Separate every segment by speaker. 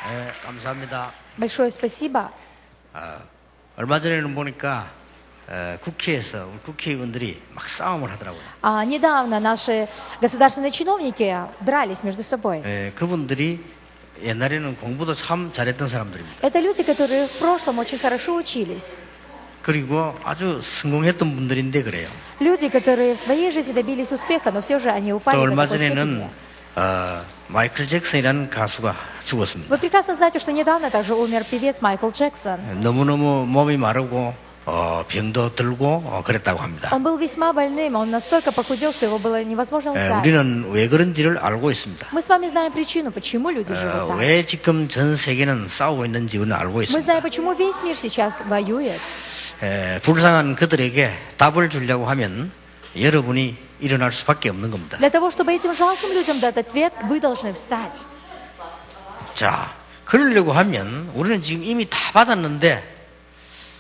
Speaker 1: 네, 감사합니다.
Speaker 2: Большое спасибо.
Speaker 1: 얼마 전에는 보니까 국회에서 우리 국회의원들이 막 싸움을 하더라고요.
Speaker 2: Недавно наши государственные чиновники дрались между собой.
Speaker 1: 그분들이 옛날에는 공부도 참 잘했던 사람들입니다.
Speaker 2: Это люди, которые в прошлом очень хорошо учились.
Speaker 1: 그리고 아주 성공했던 분들인데 그래요.
Speaker 2: Люди, которые в своей жизни добились успеха, но все же они
Speaker 1: 또
Speaker 2: упали до
Speaker 1: 얼마
Speaker 2: такой
Speaker 1: 전에는
Speaker 2: степени.
Speaker 1: 마이클 잭슨이라는 가수가 죽었습니다.
Speaker 2: Вы прекрасно знаете, что недавно также умер певец Майкл Джексон.
Speaker 1: 너무너무 몸이 마르고 병도 들고 그랬다고 합니다.
Speaker 2: Он был весьма больным, он настолько похудел, что его было невозможно узнать.
Speaker 1: 우리는 왜 그런지를 알고 있습니다.
Speaker 2: Мы с вами знаем причину, почему люди живут так.
Speaker 1: 왜 지금 전 세계는 싸우고 있는지 우리는 알고
Speaker 2: Мы
Speaker 1: 있습니다.
Speaker 2: знаем, почему весь мир сейчас воюет.
Speaker 1: 불쌍한 그들에게 답을 주려고 하면 여러분이 일어날 수밖에 없는 겁니다.
Speaker 2: Для того, чтобы этим жалким людям дать ответ, вы должны встать.
Speaker 1: 자, 그러려고 하면 우리는 지금 이미 다 받았는데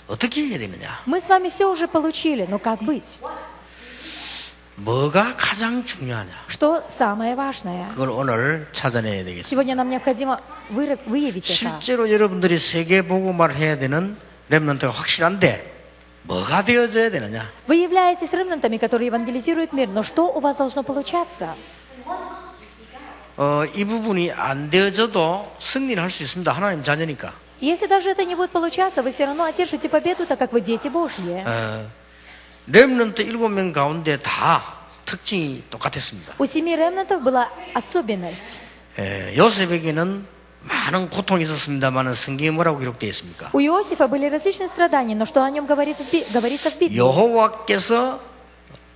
Speaker 1: 어떻게 해야 되느냐?
Speaker 2: Мы с вами все уже получили, но как быть?
Speaker 1: 뭐가 가장 중요하냐?
Speaker 2: Что самое важное?
Speaker 1: 그걸 오늘 찾아내야 되겠습니다.
Speaker 2: Сегодня нам необходимо выявить это.
Speaker 1: 실제로 여러분들이 세계 복음화를 해야 되는 렘넌트가 확실한데 뭐가 되어져야 되느냐?
Speaker 2: Вы являетесь ремнантами, которые евангелизируют мир, но что у вас должно получаться?
Speaker 1: 이 부분이 안 되어져도 승리를 할 수 있습니다. 하나님 자녀니까.
Speaker 2: Если даже это не будет получаться, вы все равно одержите победу, так как вы дети Божьи.
Speaker 1: 렘넌트 7명 가운데 다 특징이 똑같았습니다.
Speaker 2: У 7 ремнантов была особенность.
Speaker 1: 요셉에게는 많은 고통이 있었습니다만 성경에 뭐라고 기록되어 있습니까?
Speaker 2: У Иосифа были различные страдания, но что о нем говорится в Библии?
Speaker 1: 여호와께서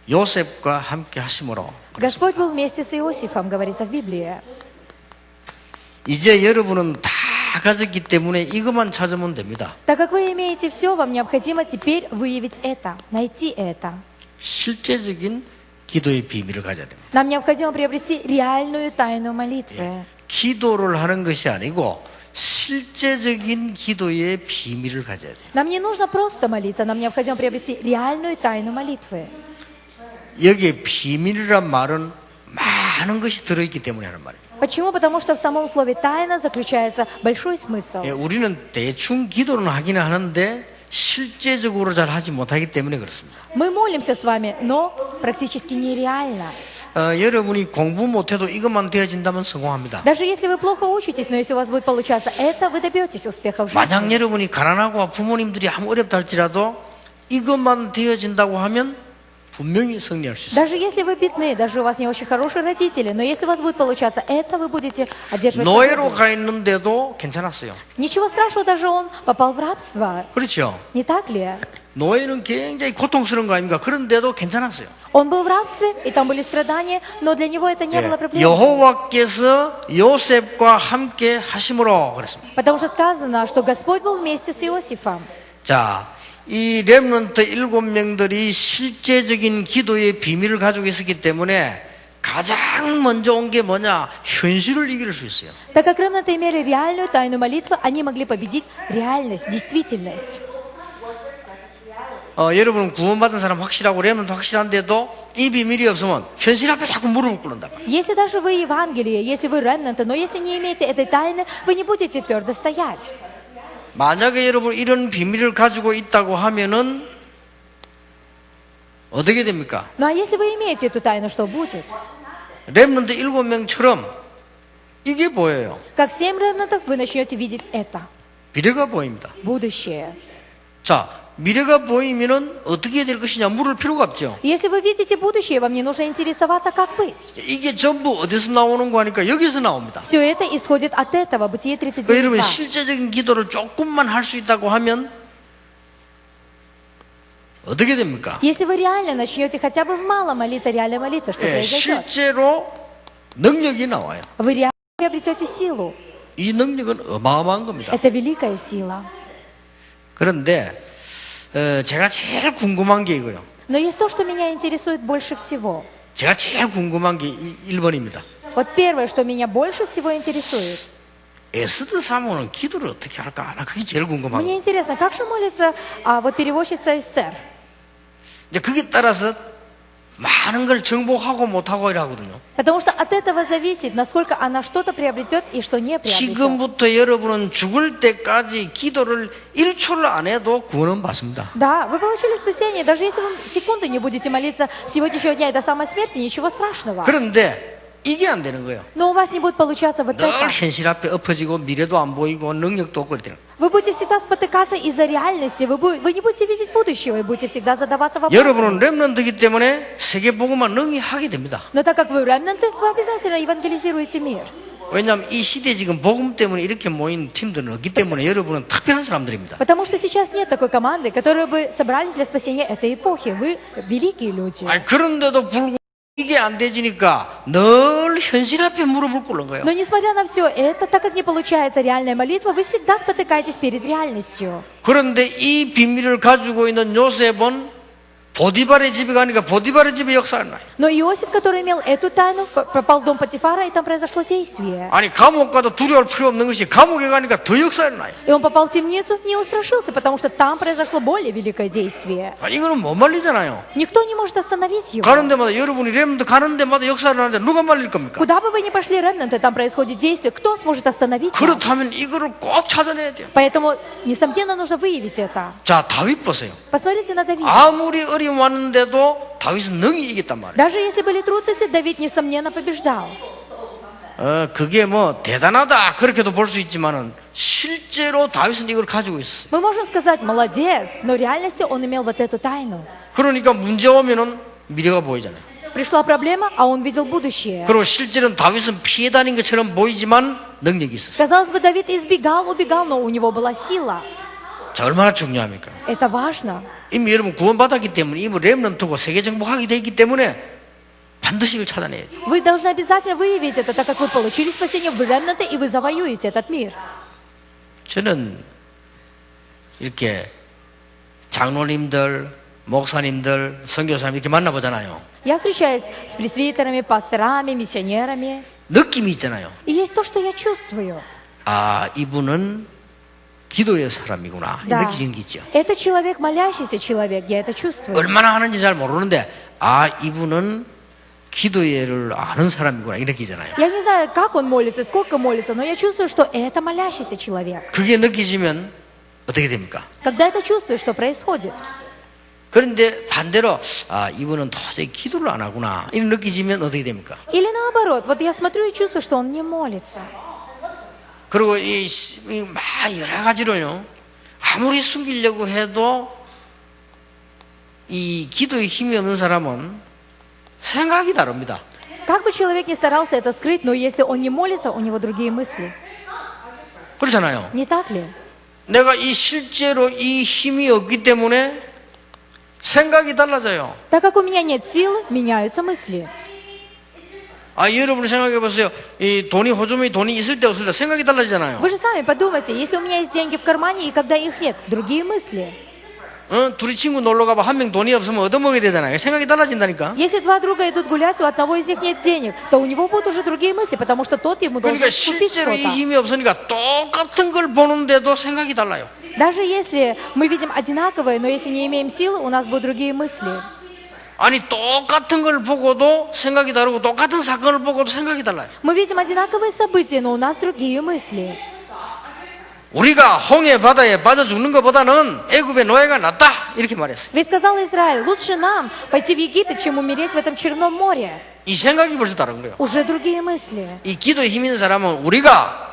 Speaker 1: 요셉과 함께 하심으로
Speaker 2: Господь был вместе с Иосифом, говорится в Библии.
Speaker 1: 이제 여러분은 다 가졌기 때문에 이것만 찾으면 됩니다.
Speaker 2: Так как вы имеете все, вам необходимо теперь выявить это, найти это.
Speaker 1: 실제적인 기도의 비밀을 가져야 됩니다.
Speaker 2: Нам необходимо приобрести реальную тайну молитвы.
Speaker 1: 기도를 하는 것이 아니고 실제적인 기도의 비밀을 가져야 돼요.
Speaker 2: Нам не нужно просто молиться, нам необходимо приобрести реальную тайну молитвы.
Speaker 1: 여기에 비밀이란 말은 많은 것이 들어있기 때문에 하는 말이에요.
Speaker 2: Почему? Потому что в самом слове «тайна» заключается большой смысл.
Speaker 1: 우리는 대충 기도는 하기는 하는데 실제적으로 잘 하지 못하기 때문에 그렇습니다.
Speaker 2: Мы молимся с вами, но практически нереально.
Speaker 1: 여러분이 공부 못해도 이것만 되어진다면 성공합니다.
Speaker 2: Даже если вы плохо учитесь, но если у вас будет получаться это, вы добьетесь успеха в
Speaker 1: 만약
Speaker 2: жизни.
Speaker 1: 여러분이 가난하고 부모님들이 아무 어렵다 할지라도 이것만 되어진다고 하면 분명히 승리할 수 있어요.
Speaker 2: Даже если вы бедны, даже у вас не очень хорошие родители, но если у вас будет получаться это, вы будете одерживать
Speaker 1: 노예로
Speaker 2: победу.
Speaker 1: 가 있는데도 괜찮았어요.
Speaker 2: Ничего страшного, даже он попал в рабство.
Speaker 1: 그렇죠?
Speaker 2: Не так ли?
Speaker 1: 노예는 굉장히 고통스러운 거 아닙니까? 그런데도 괜찮았어요.
Speaker 2: Он был в рабстве, и там были страдания, но для него это не было проблемой.
Speaker 1: 여호와께서 요셉과 함께 하심으로 그랬습니다.
Speaker 2: Потому что сказано, что Господь был вместе с Иосифом.
Speaker 1: 자, 이 렘넌트 7명들이 실제적인 기도의 비밀을 가지고 있었기 때문에 가장 먼저 온 게 뭐냐? 현실을 이길 수 있어요.
Speaker 2: Так как ремнанты имели реальную тайну молитвы, они могли победить реальность, действительность.
Speaker 1: 여러분은 구원받은 사람 확실하고 렘넌트 확실한데도 이 비밀이 없으면 현실 앞에 자꾸 무릎을 꿇는다.
Speaker 2: Если даже вы Евангелие, если вы ремнанты, но если не имеете этой тайны, вы не будете твердо стоять.
Speaker 1: 만약에 여러분 이런 비밀을 가지고 있다고 하면은 어떻게 됩니까?
Speaker 2: Ну а если вы имеете эту тайну, что будет?
Speaker 1: 렘넌트 7명처럼 이게 보여요.
Speaker 2: Как 7 ремнантов вы начнете видеть это.
Speaker 1: 미래가 보입니다.
Speaker 2: Будущее.
Speaker 1: 자, 미래가 보이면은 어떻게 될 것이냐 물을 필요가 없죠.
Speaker 2: Если вы видите будущее, вам не нужно интересоваться, как быть.
Speaker 1: 이게 전부 어디서 나오는 거 하니까 여기서 나옵니다.
Speaker 2: Все это исходит от этого, Бытие
Speaker 1: 그러니까 여러분
Speaker 2: 39.
Speaker 1: 실제적인 기도를 조금만 할 수 있다고 하면 어떻게 됩니까?
Speaker 2: Если вы реально начнете хотя бы в малом молиться реальной молитвой, что
Speaker 1: 예,
Speaker 2: произойдет?
Speaker 1: 실제로 능력이 나와요.
Speaker 2: Вы реально приобретете силу.
Speaker 1: 이 능력은 어마어마한 겁니다.
Speaker 2: Это великая сила.
Speaker 1: 그런데 제가 제일 궁금한 게 이거요.
Speaker 2: Но есть то, что меня интересует больше всего.
Speaker 1: 제가 제일 궁금한 게 1번입니다.
Speaker 2: Вот первое, что меня больше всего интересует.
Speaker 1: 에스더 사모는 기도를 어떻게 할까? 나 그게 제일 궁금한
Speaker 2: Мне
Speaker 1: 거예요.
Speaker 2: интересно, как же молится вот переводчица Эстер?
Speaker 1: 이제 그게 따라서 많은 걸 정복하고 못하고 이러거든요.
Speaker 2: Потому что от этого зависит, насколько она что-то приобретет и что не приобретет.
Speaker 1: 지금부터 여러분은 죽을 때까지 기도를 1초를 안 해도 구원은 받습니다.
Speaker 2: Да, вы получили спасение. Даже если вы секунды не будете молиться с сегодняшнего дня и до самой смерти, ничего страшного.
Speaker 1: 그런데 이게 안 되는 거예요.
Speaker 2: Но у вас не будет получаться вот
Speaker 1: 늘
Speaker 2: это.
Speaker 1: 현실 앞에 엎어지고 미래도 안 보이고 능력도 없고 이렇게.
Speaker 2: Вы будете всегда спотыкаться из-за реальности, вы не будете видеть будущего и будете всегда задаваться
Speaker 1: 여러분은
Speaker 2: вопросами.
Speaker 1: 렘넌트이기 때문에 세계복음만 능히 하게 됩니다.
Speaker 2: Но так как вы ремнанты, вы обязательно евангелизируете мир.
Speaker 1: 왜냐하면 이 시대에 지금 복음 때문에 이렇게 모인 팀들은 없기 때문에 여러분은 특별한 사람들입니다.
Speaker 2: Потому что сейчас нет такой команды, которые бы собрались для спасения этой эпохи. Вы великие люди.
Speaker 1: 아니, 그런데도 불구하고 이게 안 되지니까 늘 현실 앞에 무릎을 꿇는 거예요.
Speaker 2: Но несмотря на все это, так как не получается реальная молитва, вы всегда спотыкаетесь перед реальностью.
Speaker 1: 그런데 이 비밀을 가지고 있는 요셉은 보디발의 집에 가니까 보디발의 집에 역사가 나요.
Speaker 2: Но Иосиф, который имел эту тайну, попал в дом Патифара, и там произошло действие.
Speaker 1: 아니 감옥 가도 두려울 필요 없는 것이 감옥에 가니까 더 역사가 나요.
Speaker 2: И он попал в темницу, не устрашился, потому что там произошло более великое действие.
Speaker 1: 아니 이거는 못 말리잖아요.
Speaker 2: Никто не может остановить его.
Speaker 1: 가는 데마다 여러분이 렘도 가는 데마다 역사가 나는데 누가 말릴 겁니까?
Speaker 2: Куда бы вы ни пошли, ремнанты, там происходит действие. Кто сможет остановить вас?
Speaker 1: 그렇다면 이거를 꼭 찾아내야 돼요.
Speaker 2: Поэтому, несомненно, нужно выявить это.
Speaker 1: 자, 다윗 보세요.
Speaker 2: Посмотрите на Давида.
Speaker 1: 아무리 어려움 왔는데도 다윗은 능히 이겼단 말이에요.
Speaker 2: Даже если были трудности, Давид, несомненно, побеждал.
Speaker 1: 그게 뭐 대단하다 그렇게도 볼 수 있지만은 실제로 다윗은 이걸 가지고 있어.
Speaker 2: Мы можем сказать, молодец, но в реальности он имел вот эту тайну.
Speaker 1: 그러니까 문제 오면은 미래가 보이잖아요.
Speaker 2: Пришла проблема, а он видел будущее.
Speaker 1: 그리고 실제로는 다윗은 피해 다닌 것처럼 보이지만 능력이 있었어요.
Speaker 2: Казалось бы, Давид избегал, убегал, но у него была сила.
Speaker 1: 자, 얼마나 중요합니까?
Speaker 2: Это важно.
Speaker 1: 이미 여러분 구원받았기 때문에 이미 렘넌트고 세계 정복하게 돼 있기 때문에 반드시 이걸 찾아내야 돼요.
Speaker 2: Вы должны обязательно выявить это, так как вы получили спасение в ремнанты, и вы завоюете этот мир.
Speaker 1: 저는 이렇게 장로님들, 목사님들, 선교사님 이렇게 만나보잖아요.
Speaker 2: Я встречаюсь с пресвитерами, пасторами, миссионерами.
Speaker 1: 느낌이 있잖아요.
Speaker 2: И есть то, что я чувствую.
Speaker 1: 아, 이분은 기도의 사람이구나.
Speaker 2: Да.
Speaker 1: 느끼는 게 있죠.
Speaker 2: Это человек, молящийся человек, я это чувствую.
Speaker 1: 얼마나 하는지 잘 모르는데 아, 이분은 기도회를 아는 사람이구나 이렇게 느끼잖아요.
Speaker 2: Я не знаю, как он молится, сколько молится, но я чувствую, что это молящийся человек.
Speaker 1: 그게 느끼지면 어떻게 됩니까?
Speaker 2: Когда это чувствуешь, что происходит?
Speaker 1: 그런데 반대로 아, 이분은 도저히 기도를 안 하구나 이런 느끼지면 어떻게 됩니까?
Speaker 2: Или наоборот, вот я смотрю и чувствую, что он не молится.
Speaker 1: 그리고 막 여러 가지로요. 아무리 숨기려고 해도 이 기도에 힘이 없는 사람은 생각이 다릅니다.
Speaker 2: Как бы человек ни старался это скрыть, но если он не молится, у него другие мысли.
Speaker 1: 그렇잖아요.
Speaker 2: Не так ли?
Speaker 1: 내가 이 실제로 이 힘이 없기 때문에 생각이 달라져요.
Speaker 2: Так как у меня нет силы, меняются мысли.
Speaker 1: 아, 여러분 생각해 보세요. 이 돈이 호주머니 돈이 있을 때 없을 때 생각이 달라지잖아요.
Speaker 2: Вы же сами подумайте, если у меня есть деньги в кармане и когда их нет, другие мысли.
Speaker 1: 둘이 친구 놀러 가봐 한 명 돈이 없으면 얻어먹어야 되잖아요. 생각이 달라진다니까.
Speaker 2: Если два друга идут гулять, у одного из них нет денег, то у него будут уже другие мысли, потому что тот ему должен
Speaker 1: 그러니까
Speaker 2: купить
Speaker 1: 실제로 이
Speaker 2: что-то.
Speaker 1: 힘이 없으니까 똑같은 걸 보는데도 생각이 달라요.
Speaker 2: Даже если мы видим одинаковые, но если не имеем силы, у нас будут другие мысли.
Speaker 1: 아니 똑같은 걸 보고도 생각이 다르고 똑같은 사건을 보고도 생각이 달라요.
Speaker 2: Мы видим одинаковые события, но у нас другие мысли.
Speaker 1: 우리가 홍해 바다에 빠져 죽는 것보다는 애굽의 노예가 낫다 이렇게 말했어요.
Speaker 2: Ведь сказал Израиль, лучше нам пойти в Египет, чем умереть в этом Черном море.
Speaker 1: 이 생각이 벌써 다른 거예요.
Speaker 2: Уже другие мысли.
Speaker 1: 이 기도에 힘 있는 사람은 우리가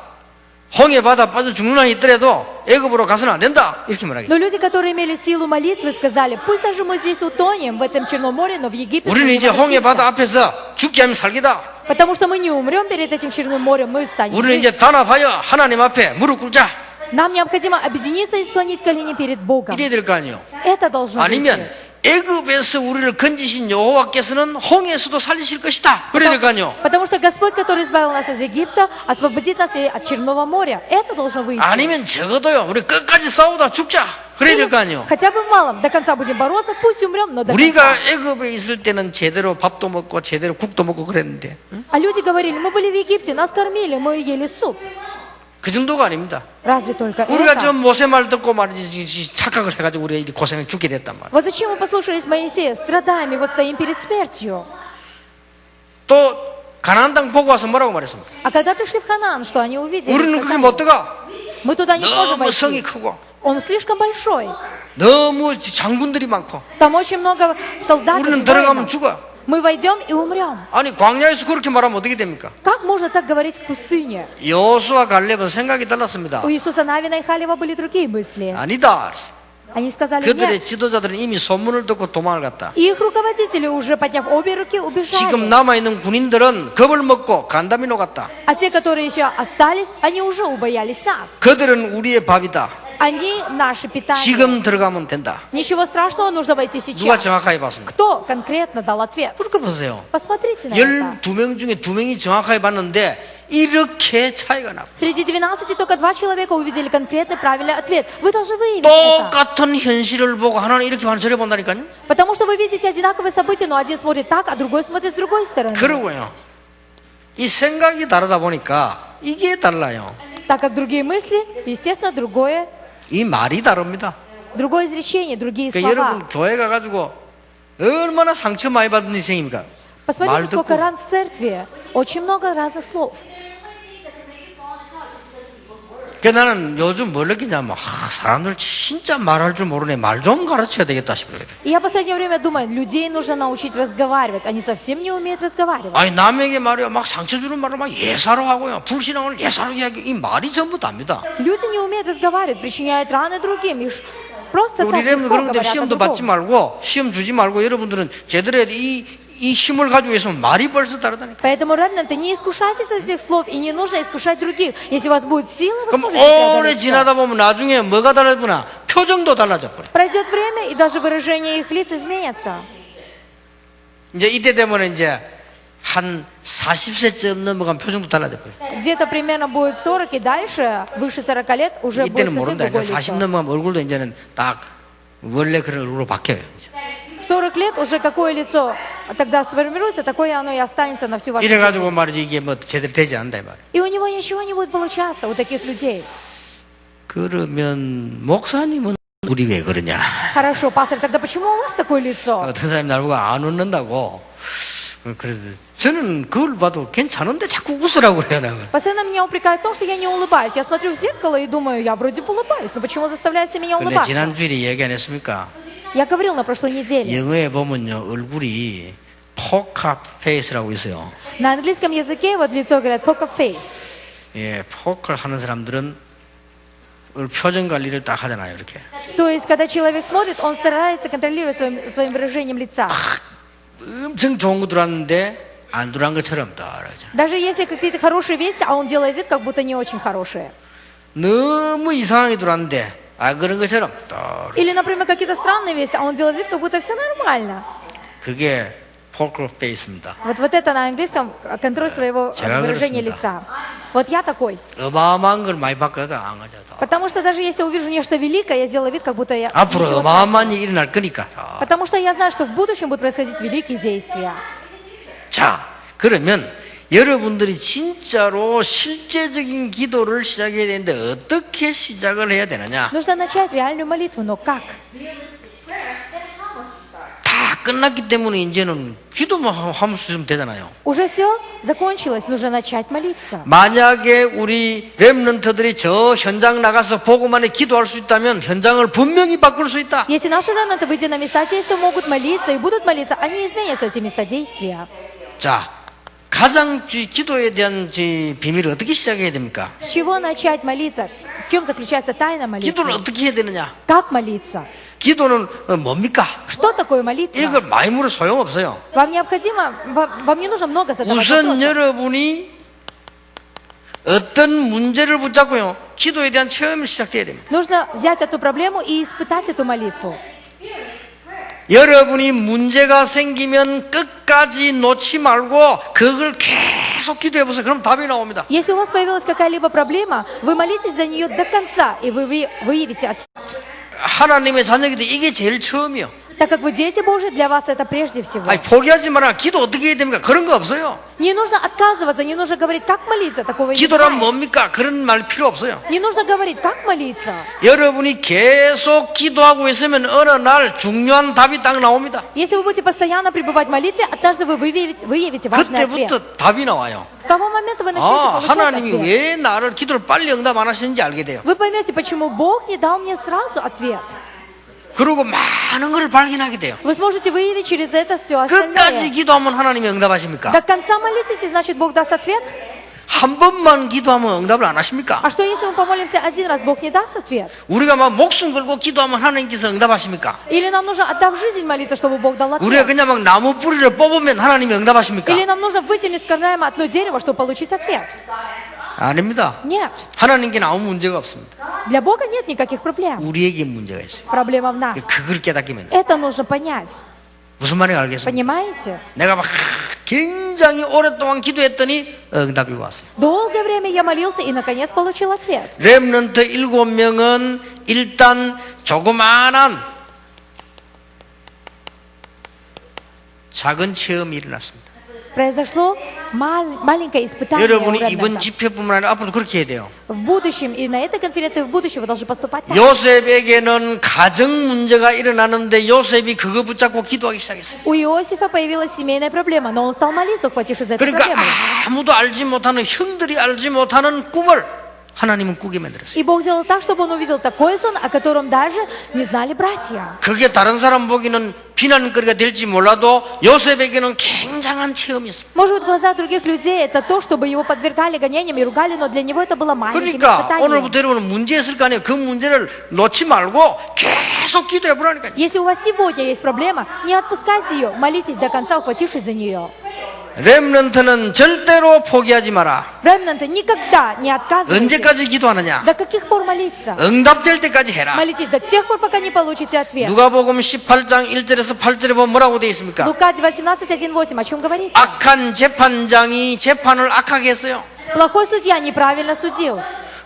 Speaker 1: 홍해 바다 빠져 죽는 한이 있더라도 애굽으로 가서는 안 된다 이렇게 말하겠죠.
Speaker 2: Но люди, которые имели силу молитвы, сказали, пусть даже мы здесь утонем в этом Черном море, но в Египет мы
Speaker 1: 우리는
Speaker 2: не
Speaker 1: 이제 홍해 바다
Speaker 2: возвратимся.
Speaker 1: 앞에서 죽게 하면 살기다.
Speaker 2: Потому что мы не умрем перед этим Черным морем, мы станем
Speaker 1: 우리는 이제
Speaker 2: жить.
Speaker 1: 단합하여 하나님 앞에 무릎 꿇자.
Speaker 2: Нам необходимо объединиться и склонить колени перед Богом.
Speaker 1: 이래야 될 거 아니에요.
Speaker 2: Это должно быть.
Speaker 1: 아니면 애굽에서 우리를 건지신 여호와께서는 홍해에서도 살리실 것이다. 그래야 될 거 아니에요.
Speaker 2: Потому что Господь, который избавил нас из Египта, освободит нас и от Черного моря. Это должно выйти.
Speaker 1: 아니면 적어도요. 우리 끝까지 싸우다 죽자. 그래야 될 거 아니에요.
Speaker 2: Хотя бы в малом. До конца будем бороться, пусть умрем, но до
Speaker 1: 우리가
Speaker 2: конца.
Speaker 1: 애굽에 있을 때는 제대로 밥도 먹고 제대로 국도 먹고 그랬는데
Speaker 2: А люди говорили, мы были в Египте, нас кормили, мы ели суп.
Speaker 1: 그 정도가 아닙니다.
Speaker 2: Разве только
Speaker 1: 우리가
Speaker 2: это?
Speaker 1: 지금 모세 말 듣고 말이지 착각을 해가지고 우리가 이 고생을 죽게 됐단 말이야.
Speaker 2: Вот зачем мы послушались Моисея, страдаем и вот стоим перед смертью?
Speaker 1: 또 가나안 땅 보고 와서 뭐라고 말했습니까?
Speaker 2: А когда пришли в Ханаан, что они увидели?
Speaker 1: 우리는 거기
Speaker 2: Сказали,
Speaker 1: 못 들어가.
Speaker 2: мы туда не сможем
Speaker 1: 너무 성이
Speaker 2: войти.
Speaker 1: 크고
Speaker 2: Он слишком большой.
Speaker 1: 너무 장군들이 많고
Speaker 2: Там очень много солдат.
Speaker 1: 우리는
Speaker 2: и
Speaker 1: 들어가면
Speaker 2: воинов.
Speaker 1: 죽어.
Speaker 2: Мы войдем и умрем.
Speaker 1: 아니 광야에서 그렇게 말하면 어떻게 됩니까?
Speaker 2: Как можно так говорить в пустыне?
Speaker 1: 여호수아 갈렙은 생각이 달랐습니다.
Speaker 2: У Иисуса Навина и Халева были другие мысли.
Speaker 1: 아니다.
Speaker 2: Они сказали,
Speaker 1: 그들의
Speaker 2: нет.
Speaker 1: 지도자들은 이미 소문을 듣고 도망을 갔다.
Speaker 2: И их руководители, уже подняв обе руки,
Speaker 1: 지금
Speaker 2: убежали.
Speaker 1: 남아있는 군인들은 겁을 먹고 간담이 녹았다.
Speaker 2: А те, которые еще остались, они уже убоялись нас.
Speaker 1: 그들은 우리의 밥이다.
Speaker 2: Они наше питание.
Speaker 1: 지금 들어가면 된다.
Speaker 2: Ничего страшного, нужно войти
Speaker 1: 누가
Speaker 2: сейчас.
Speaker 1: 정확하게 봤습니까?
Speaker 2: Кто конкретно дал ответ?
Speaker 1: 그렇게 보세요.
Speaker 2: Посмотрите на это.
Speaker 1: 12명 중에 2명이 정확하게 봤는데 이렇게 차이가 나.
Speaker 2: Среди 12 только 2 человека увидели конкретный правильный ответ. Вы должны выявить это.
Speaker 1: 똑같은 현실을 보고 하나는 이렇게 반저래 본다니까요.
Speaker 2: Потому что вы видите одинаковые события, но один смотрит так, а другой смотрит с другой стороны.
Speaker 1: 그러고요. 이 생각이 다르다 보니까 이게 달라요.
Speaker 2: Так как другие мысли, естественно, другое
Speaker 1: 이 말이 다릅니다.
Speaker 2: другое изречение, другие
Speaker 1: 그러니까
Speaker 2: слова.
Speaker 1: 여러분 교회 가가지고 얼마나 상처 많이 받은 인생입니까?
Speaker 2: Посмотрите,
Speaker 1: 말
Speaker 2: сколько
Speaker 1: 듣고.
Speaker 2: ран в церкви. Очень много разных слов.
Speaker 1: 그러니까 나는 요즘 뭘 느끼냐면 사람들 진짜 말할 줄 모르네. 말 좀 가르쳐야 되겠다 싶어요.
Speaker 2: И я в последнее время думаю, людей нужно научить разговаривать. Они совсем не умеют разговаривать.
Speaker 1: 아니 남에게 말이요 막 상처 주는 말을 막 예사로 하고요. 불신앙을 예사로 이야기. 이 말이 전부 답니다.
Speaker 2: Люди не умеют разговаривать, причиняют раны другим. И просто так
Speaker 1: 우리 렘은
Speaker 2: легко
Speaker 1: 그런 데
Speaker 2: говорят о
Speaker 1: 시험도
Speaker 2: другом.
Speaker 1: 받지 말고 시험 주지 말고 여러분들은 제대로 이 힘을 가지고 있으면 말이 벌써 다르다니까.
Speaker 2: Поэтому, ремнанты, не искушайтесь этих слов, и не нужно искушать других. Если у вас будет сила, вы
Speaker 1: 그럼
Speaker 2: сможете
Speaker 1: 오래
Speaker 2: преодолеть всё.
Speaker 1: 지나다 보면 나중에 뭐가 달라지나 표정도 달라져 버려.
Speaker 2: Пройдет время, и даже выражение их лиц изменится.
Speaker 1: 이제 이때 되면 이제 한 40세쯤 넘어가면 표정도 달라져 버려.
Speaker 2: Где-то примерно будет 40, и дальше, выше 40 лет, уже будет
Speaker 1: 이때는
Speaker 2: совсем
Speaker 1: 모른다.
Speaker 2: другое
Speaker 1: 이제 40
Speaker 2: лицо.
Speaker 1: 넘어가면 얼굴도 이제는 딱 원래 그런 얼굴로 바뀌어요. 이제.
Speaker 2: В 40 лет уже какое лицо тогда сформируется, такое оно и останется на всю вашу жизнь.
Speaker 1: 이래가지고 말이지 이게 뭐 제대로 되지 않는다 이 말이야.
Speaker 2: И у него ничего не будет получаться, у таких людей.
Speaker 1: 그러면 목사님은 우리 왜 그러냐?
Speaker 2: Хорошо, пастор, тогда почему у вас такое лицо?
Speaker 1: 어떤 사람이 나보고 안 웃는다고. 그래서 저는 그걸 봐도 괜찮은데 자꾸 웃으라고 그래요. 나는.
Speaker 2: Постоянно меня упрекают в том, что я не улыбаюсь. Я смотрю в зеркало и думаю, я вроде бы улыбаюсь, но почему заставляете меня
Speaker 1: 근데
Speaker 2: улыбаться?
Speaker 1: 지난주에 얘기 안 했습니까?
Speaker 2: Я говорил на прошлой неделе.
Speaker 1: 영어에 보면요 얼굴이 포카 페이스라고 있어요.
Speaker 2: На английском языке вот лицо говорят poker face.
Speaker 1: 예, 포커를 하는 사람들은 표정 관리를 딱 하잖아요. 이렇게.
Speaker 2: То есть, когда человек смотрит, он старается контролировать своим выражением лица.
Speaker 1: 엄청 좋은 거 들어왔는데 안 들어간 것처럼 떨어져.
Speaker 2: Даже если какие-то хорошие вести, а он делает вид, как будто не очень хорошие.
Speaker 1: 너무 이상하게 들어왔는데 그런 것처럼 떨어져.
Speaker 2: Или, например, какие-то странные вести, а он делает вид, как будто все нормально.
Speaker 1: 그게 포커 페이스입니다.
Speaker 2: Вот это на английском контроль своего
Speaker 1: 제가
Speaker 2: выражения
Speaker 1: 그렇습니다.
Speaker 2: лица. Вот я такой.
Speaker 1: 어마어마한 걸 많이 봤거든. 안 가져도.
Speaker 2: Потому что даже если я увижу нечто великое, я сделаю вид, как будто я...
Speaker 1: 앞으로
Speaker 2: ничего
Speaker 1: 어마어마한 일이 일어날 거니까.
Speaker 2: Потому что я знаю, что в будущем будут происходить великие действия.
Speaker 1: 자, 그러면 여러분들이 진짜로 실제적인 기도를 시작해야 되는데 어떻게 시작을 해야 되느냐?
Speaker 2: Нужно начать реальную молитву, но как?
Speaker 1: 다 끝났기 때문에 이제는 기도만 하면 수 있으면 되잖아요.
Speaker 2: Уже все закончилось, нужно начать молиться.
Speaker 1: 만약에 우리 렘넌트들이 저 현장 나가서 보고만 해 기도할 수 있다면 현장을 분명히 바꿀 수 있다.
Speaker 2: Если наши ремнанты, выйдя на места действия, могут молиться и будут молиться, они изменятся, эти места действия.
Speaker 1: 자, 가장 기도에 대한 비밀을 어떻게 시작해야 됩니까?
Speaker 2: С чего начать молиться? В чем заключается тайна
Speaker 1: 기도를
Speaker 2: молитвы?
Speaker 1: 어떻게 해야 되느냐?
Speaker 2: Как молиться?
Speaker 1: 기도는 뭡니까?
Speaker 2: Что такое молитва?
Speaker 1: 이걸 많이 물어 소용없어요.
Speaker 2: Вам необходимо, вам не нужно много задавать
Speaker 1: 우선
Speaker 2: вопросов.
Speaker 1: 여러분이 어떤 문제를 붙잡고요. 기도에 대한 체험을 시작해야 됩니다.
Speaker 2: Нужно взять эту проблему и испытать эту молитву.
Speaker 1: 여러분이 문제가 생기면 끝까지 놓지 말고 그걸 계속 기도해 보세요. 그럼 답이 나옵니다.
Speaker 2: Если у вас появилась какая-либо проблема, вы молитесь за нее до конца, и вы выявите ответ.
Speaker 1: 하나님의 자녀기도 이게 제일 처음이요.
Speaker 2: Так как вы дети Божьи, для вас это прежде всего.
Speaker 1: 아니, 포기하지 마라. 기도 어떻게 해야 됩니까? 그런 거 없어요.
Speaker 2: Не нужно отказываться, не нужно говорить, как молиться, такого не
Speaker 1: 기도란
Speaker 2: бывает.
Speaker 1: 뭡니까? 그런 말 필요 없어요.
Speaker 2: Не нужно говорить, как молиться.
Speaker 1: 여러분이 계속 기도하고 있으면 어느 날 중요한 답이 딱 나옵니다.
Speaker 2: Если вы будете постоянно пребывать в молитве, однажды вы выявите важный ответ.
Speaker 1: 그때부터 답이 나와요.
Speaker 2: С того момента вы начнете
Speaker 1: 아,
Speaker 2: получать
Speaker 1: 하나님이
Speaker 2: ответ.
Speaker 1: 왜 나를 기도를 빨리 응답 안 하시는지 알게 돼요.
Speaker 2: Вы поймете, почему Бог не дал мне сразу ответ.
Speaker 1: 그리고 많은 걸 발견하게 돼요.
Speaker 2: Вы сможете выявить через это все
Speaker 1: 끝까지
Speaker 2: остальное.
Speaker 1: 기도하면 하나님이 응답하십니까?
Speaker 2: До конца молитесь, и значит Бог даст ответ?
Speaker 1: 한 번만 기도하면 응답을 안 하십니까?
Speaker 2: А что если мы помолимся один раз, Бог не даст ответ?
Speaker 1: 우리가 막 목숨 걸고 기도하면 하나님께서 응답하십니까?
Speaker 2: Или нам нужно, отдав жизнь, молиться, чтобы Бог дал
Speaker 1: 우리가
Speaker 2: ответ?
Speaker 1: 그냥 막 나무 뿌리를 뽑으면 하나님이 응답하십니까?
Speaker 2: Или нам нужно выйти нескончаемо одно дерево, чтобы получить ответ?
Speaker 1: 아닙니다.
Speaker 2: Нет.
Speaker 1: 하나님께는 아무 문제가 없습니다.
Speaker 2: Для Бога нет никаких проблем.
Speaker 1: 우리에게 문제가 있어요.
Speaker 2: Проблема в нас.
Speaker 1: 그걸 깨닫기면 돼요.
Speaker 2: Это нужно понять.
Speaker 1: 무슨 말인지 알겠습니까?
Speaker 2: Понимаете?
Speaker 1: 내가 막 굉장히 오랫동안 기도했더니 응답이 왔어요.
Speaker 2: Долгое время я молился и, наконец, получил ответ.
Speaker 1: 렘넌트 7명은 일단 조그마한 작은 체험이 일어났습니다.
Speaker 2: Произошло маленькое испытание у
Speaker 1: 여러분이 이번
Speaker 2: ремнанта.
Speaker 1: 집회뿐만 아니라 앞으로도 그렇게 해야 돼요.
Speaker 2: В будущем, и на этой конференции в будущем вы должны поступать так.
Speaker 1: 요셉에게는 가정 문제가 일어나는데 요셉이 그거 붙잡고 기도하기 시작했어요.
Speaker 2: У Иосифа появилась семейная проблема, но он стал молиться, ухватившись за эту
Speaker 1: 그러니까
Speaker 2: проблему.
Speaker 1: 아무도 알지 못하는, 형들이 알지 못하는 꿈을 하나님은 꾸게 만들었어요.
Speaker 2: И Бог сделал так, чтобы он увидел такой сон, о котором даже не знали братья.
Speaker 1: 그게 다른 사람 보기는 비난거리가 될지 몰라도 요셉에게는 굉장한 체험이었습니다.
Speaker 2: Может быть, в глазах других людей это то, чтобы его подвергали гонениям и ругали, но для него это было маленьким
Speaker 1: 그러니까
Speaker 2: испытанием.
Speaker 1: 오늘부터 여러분은 문제 있을 거 아니에요. 그 문제를 놓지 말고 계속 기도해 보라니까요.
Speaker 2: Если у вас сегодня есть проблема, не отпускайте ее, молитесь до конца, ухватившись за нее.
Speaker 1: 렘넌트는 절대로 포기하지 마라.
Speaker 2: Ремнанты, никогда не отказывайтесь.
Speaker 1: 언제까지 기도하느냐?
Speaker 2: До каких пор молиться?
Speaker 1: 응답될 때까지 해라.
Speaker 2: Молитесь до тех пор, пока не получите ответ.
Speaker 1: 누가복음 18장 1절에서 8절에 보면 뭐라고 되어 있습니까?
Speaker 2: Лука 18:1-8, о чем говорится?
Speaker 1: 악한 재판장이 재판을 악하게 했어요.
Speaker 2: Плохой судья неправильно судил.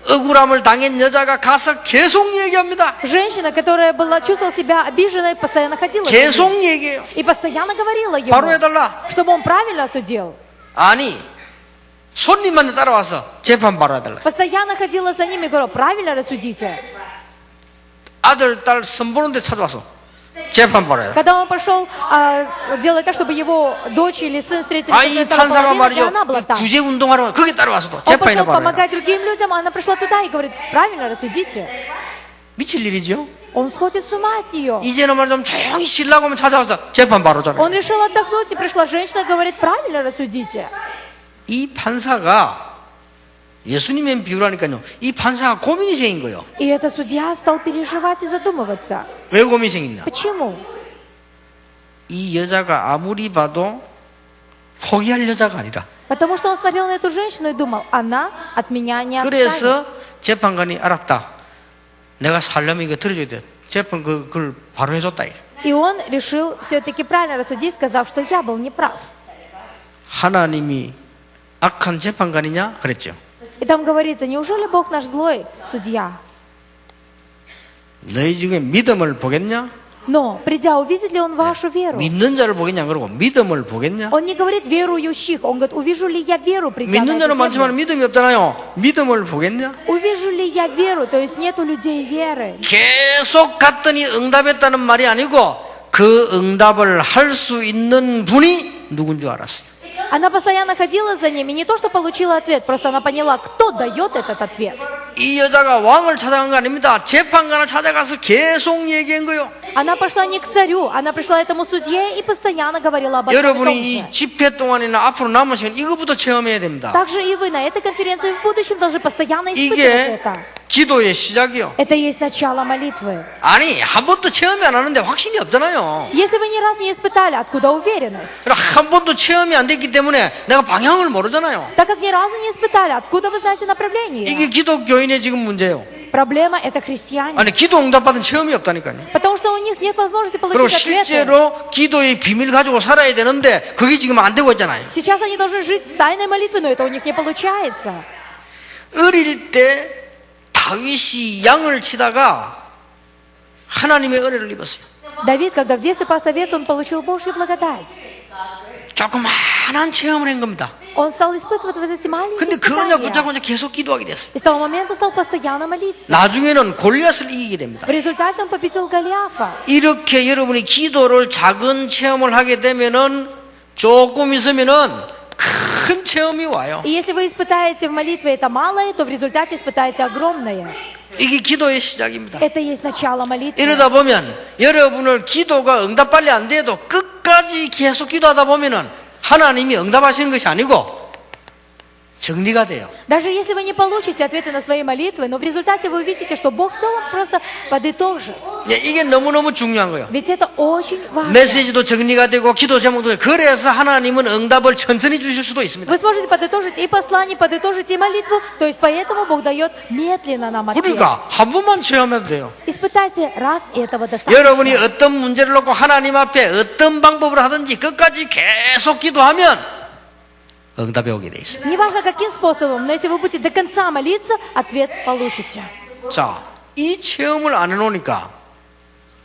Speaker 1: 억울함을 당한 여자가 가서 계속 얘기합니다.
Speaker 2: Женщина, которая чувствовала себя обиженной, постоянно ходила за ним.
Speaker 1: 계속 얘기해요.
Speaker 2: И постоянно говорила ему,
Speaker 1: 바로 해달라.
Speaker 2: чтобы он правильно осудил.
Speaker 1: 아니, 손님한테 따라와서 재판 바로 해달라.
Speaker 2: Постоянно ходила за ним и говорила, правильно рассудите.
Speaker 1: 아들, 딸 선보는데 찾아와서 재판 바로 해달라.
Speaker 2: Когда он пошел делать так, чтобы его дочь или сын встретили
Speaker 1: 아,
Speaker 2: со
Speaker 1: 이
Speaker 2: своей второй
Speaker 1: 판사가
Speaker 2: половиной, и
Speaker 1: 말이죠.
Speaker 2: она была там.
Speaker 1: 구제 운동하러 거기 따라와서도
Speaker 2: Он
Speaker 1: 재판이나
Speaker 2: пошел
Speaker 1: 바로 해라.
Speaker 2: помогать другим людям, а она пришла туда и говорит, правильно рассудите.
Speaker 1: 미칠 일이죠.
Speaker 2: Он сходит с ума от нее.
Speaker 1: 이제는 말좀 조용히 쉬려고 하면 찾아와서 재판 바로 잖아요.
Speaker 2: Он решил отдохнуть, и пришла женщина и говорит, правильно рассудите.
Speaker 1: 이 판사가 예수님의 비유라니까요. 이 판사가 고민이 생긴 거예요.
Speaker 2: И этот судья стал переживать и задумываться.
Speaker 1: 왜 고민이 생겼나?
Speaker 2: Почему?
Speaker 1: 이 여자가 아무리 봐도 포기할 여자가 아니라.
Speaker 2: Потому что он смотрел на эту женщину и думал, она от меня не отстанет.
Speaker 1: 그래서 재판관이 알았다. 내가 살려면 이거 들어줘야 돼. 재판 그걸 바로 해줬다.
Speaker 2: И он решил все-таки правильно рассудить, сказав, что я был неправ.
Speaker 1: 하나님이 악한 재판관이냐? 그랬죠.
Speaker 2: И там говорится, неужели Бог наш злой судья?
Speaker 1: 너희 중에 믿음을 보겠냐?
Speaker 2: Но, придя, увидит ли он вашу веру?
Speaker 1: 믿는 자를 보겠냐? 그러고 믿음을 보겠냐?
Speaker 2: Он не говорит верующих, он говорит, увижу ли я веру, придя на
Speaker 1: 믿는
Speaker 2: эту
Speaker 1: 자는 많지만
Speaker 2: землю?
Speaker 1: 믿음이 없잖아요. 믿음을 보겠냐?
Speaker 2: Увижу ли я веру, то есть нету людей веры.
Speaker 1: 계속 갔더니 응답했다는 말이 아니고 그 응답을 할 수 있는 분이 누군 줄 알았어요.
Speaker 2: Она постоянно ходила за ними, не то, что получила ответ, просто она поняла, кто дает этот ответ.
Speaker 1: 이 여자가 왕을 찾아간 거 아닙니다. 재판관을 찾아가서 계속 얘기한 거예요.
Speaker 2: Она пошла не к царю, она пришла этому судье и постоянно говорила об этом.
Speaker 1: 여러분이 이 집회 동안이나 앞으로 남은 시간 이거부터 체험해야 됩니다.
Speaker 2: Также и вы на этой конференции в будущем должны постоянно испытывать
Speaker 1: 이게
Speaker 2: это.
Speaker 1: 기도의 시작이요.
Speaker 2: Это и есть начало молитвы.
Speaker 1: 아니 한 번도 체험이 안 하는데 확신이 없잖아요.
Speaker 2: Если вы ни разу не испытали, откуда уверенность?
Speaker 1: 그럼 한 번도 체험이 안 됐기 때문에 내가 방향을 모르잖아요.
Speaker 2: Так как ни разу не испытали, откуда вы знаете направление?
Speaker 1: 이게 기독교인의 지금 문제예요.
Speaker 2: Проблема это христиане.
Speaker 1: 아니 기도 응답받은 체험이 없다니까요.
Speaker 2: Потому что у них нет возможности
Speaker 1: 그리고
Speaker 2: получить ответы.
Speaker 1: 실제로 기도의 비밀 가지고 살아야 되는데 그게 지금 안 되고 있잖아요.
Speaker 2: Сейчас они должны жить с тайной молитвой, но это у них не получается.
Speaker 1: 어릴 때 다윗이 양을 치다가 하나님의 은혜를 입었어요.
Speaker 2: Давид, когда в детстве пас овец, он получил Божью благодать.
Speaker 1: 조그마한 체험을 한 겁니다.
Speaker 2: Он стал испытывать вот эти маленькие
Speaker 1: 근데 그거냐
Speaker 2: испытания.
Speaker 1: 붙잡고 이제 계속 기도하게 됐어요.
Speaker 2: И с того момента стал постоянно молиться.
Speaker 1: 나중에는 골리앗을 이기게 됩니다.
Speaker 2: В результате он победил Голиафа.
Speaker 1: 이렇게 여러분이 기도를 작은 체험을 하게 되면은 조금 있으면은 큰 체험이 와요.
Speaker 2: И если вы испытаете в молитве это малое, то в результате испытаете огромное.
Speaker 1: 이게 기도의 시작입니다.
Speaker 2: Это есть начало молитвы.
Speaker 1: 이러다 보면 여러분을 기도가 응답 빨리 안 돼도 끝까지 계속 기도하다 보면은 하나님이 응답하시는 것이 아니고 정리가 돼요.
Speaker 2: Даже если вы не получите ответы на свои молитвы, но в результате вы увидите, что Бог все вам просто подытожит.
Speaker 1: 예, 이게 너무너무 중요한 거예요.
Speaker 2: Ведь это очень важно.
Speaker 1: 메시지도 정리가 되고 기도 제목도 되고 그래서 하나님은 응답을 천천히 주실 수도 있습니다.
Speaker 2: Вы сможете подытожить и послание, подытожить и молитву, то есть поэтому Бог дает медленно нам ответ.
Speaker 1: 그러니까 한 번만 체험해도 돼요.
Speaker 2: Испытайте раз, и этого достаточно.
Speaker 1: 여러분이 어떤 문제를 놓고 하나님 앞에 어떤 방법을 하든지 끝까지 계속 기도하면 응답이 오게 돼 있어요.
Speaker 2: Неважно каким способом, но если вы будете до конца молиться, ответ получите.
Speaker 1: 자, 이 체험을 안 해놓으니까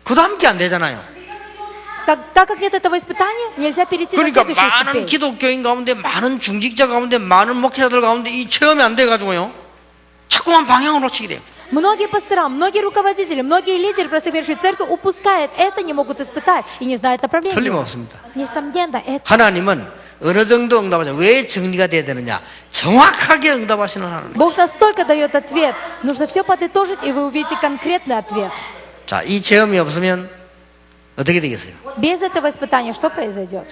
Speaker 1: 그 다음 게 안 되잖아요.
Speaker 2: Так как нет этого испытания, нельзя перейти на
Speaker 1: 그러니까
Speaker 2: следующую
Speaker 1: 많은
Speaker 2: ступень.
Speaker 1: 기독교인 가운데, 많은 중직자 가운데, 많은 목회자들 가운데 이 체험이 안 돼가지고요. 자꾸만 방향을 놓치게 돼요.
Speaker 2: Многие пастора, многие руководители, многие лидеры просовершей церкви упускают это, не могут испытать и не знают направления.
Speaker 1: 틀림없습니다.
Speaker 2: Несомненно, это.
Speaker 1: 하나님은 어느 정도 응답하죠. 왜 정리가 돼야 되느냐? 정확하게 응답하시는 하나님.
Speaker 2: Бог настолько дает ответ. Нужно все подытожить, и вы увидите конкретный ответ.
Speaker 1: 자, 이 체험이 없으면 어떻게 되겠어요?
Speaker 2: Без этого испытания что произойдет?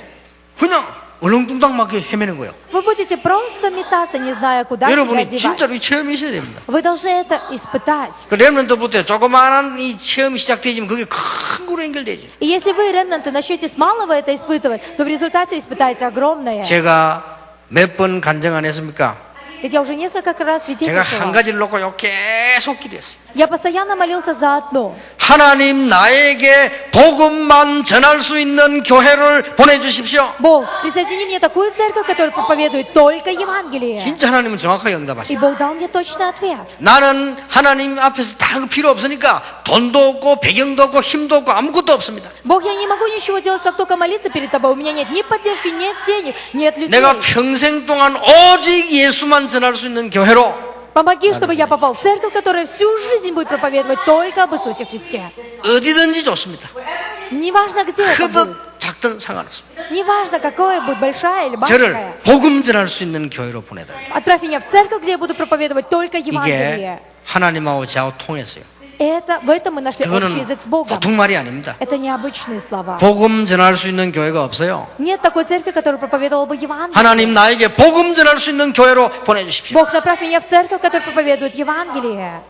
Speaker 1: 그냥 얼렁뚱땅 막 헤매는 거예요.
Speaker 2: Вы будете просто метаться, не зная, куда себя
Speaker 1: 여러분이
Speaker 2: девать.
Speaker 1: 진짜로 이 체험이 있어야 됩니다.
Speaker 2: Вы должны это испытать.
Speaker 1: 그 렘넌트부터 조그마한 이 체험이 시작되지면 그게 큰 거로 연결되지.
Speaker 2: И если вы, ремнанты, начнете с малого это испытывать, то в результате испытаете огромное.
Speaker 1: 제가 몇 번 간증 안 했습니까?
Speaker 2: Ведь я уже несколько раз
Speaker 1: 제가 한
Speaker 2: свидетельствовала.
Speaker 1: 가지를 놓고 계속 기도했어요.
Speaker 2: Я постоянно молился за одно.
Speaker 1: 하나님 나에게 복음만 전할 수 있는 교회를 보내주십시오.
Speaker 2: Бог, присоедини мне такую церковь, которая проповедует только Евангелие.
Speaker 1: 진짜 하나님은 정확하게
Speaker 2: И
Speaker 1: 응답하시죠.
Speaker 2: Бог дал мне точный ответ.
Speaker 1: 나는 하나님 앞에서 다른 거 필요 없으니까 돈도 없고 배경도 없고 힘도 없고 아무것도 없습니다.
Speaker 2: Бог, я не могу ничего делать, как только молиться перед Тобой. У меня нет ни поддержки, нет денег, нет людей.
Speaker 1: 내가 평생 동안 오직 예수만 전할 수 있는 교회로
Speaker 2: Помоги, чтобы я попал в церковь, которая всю жизнь будет проповедовать только об Иисусе Христе.
Speaker 1: 어디든지 좋습니다.
Speaker 2: Неважно, где это будет.
Speaker 1: 크든 작든 상관없습니다.
Speaker 2: Неважно, какое будет, большая или
Speaker 1: 저를
Speaker 2: маленькая.
Speaker 1: 복음 전할 수 있는 교회로 보내달라.
Speaker 2: Отправь меня в церковь, где я буду проповедовать только
Speaker 1: 이게
Speaker 2: Евангелие.
Speaker 1: 하나님하고 저하고 통했어요.
Speaker 2: В этом мы нашли общий
Speaker 1: 그거는
Speaker 2: язык с Богом.
Speaker 1: 보통 말이 아닙니다.
Speaker 2: Это необычные слова.
Speaker 1: 복음 전할 수 있는 교회가 없어요.
Speaker 2: Нет такой церкви, которая проповедовала бы Евангелие.
Speaker 1: 하나님 나에게 복음 전할 수 있는 교회로 보내주십시오.
Speaker 2: Бог, направь меня в церковь, которая проповедует Евангелие.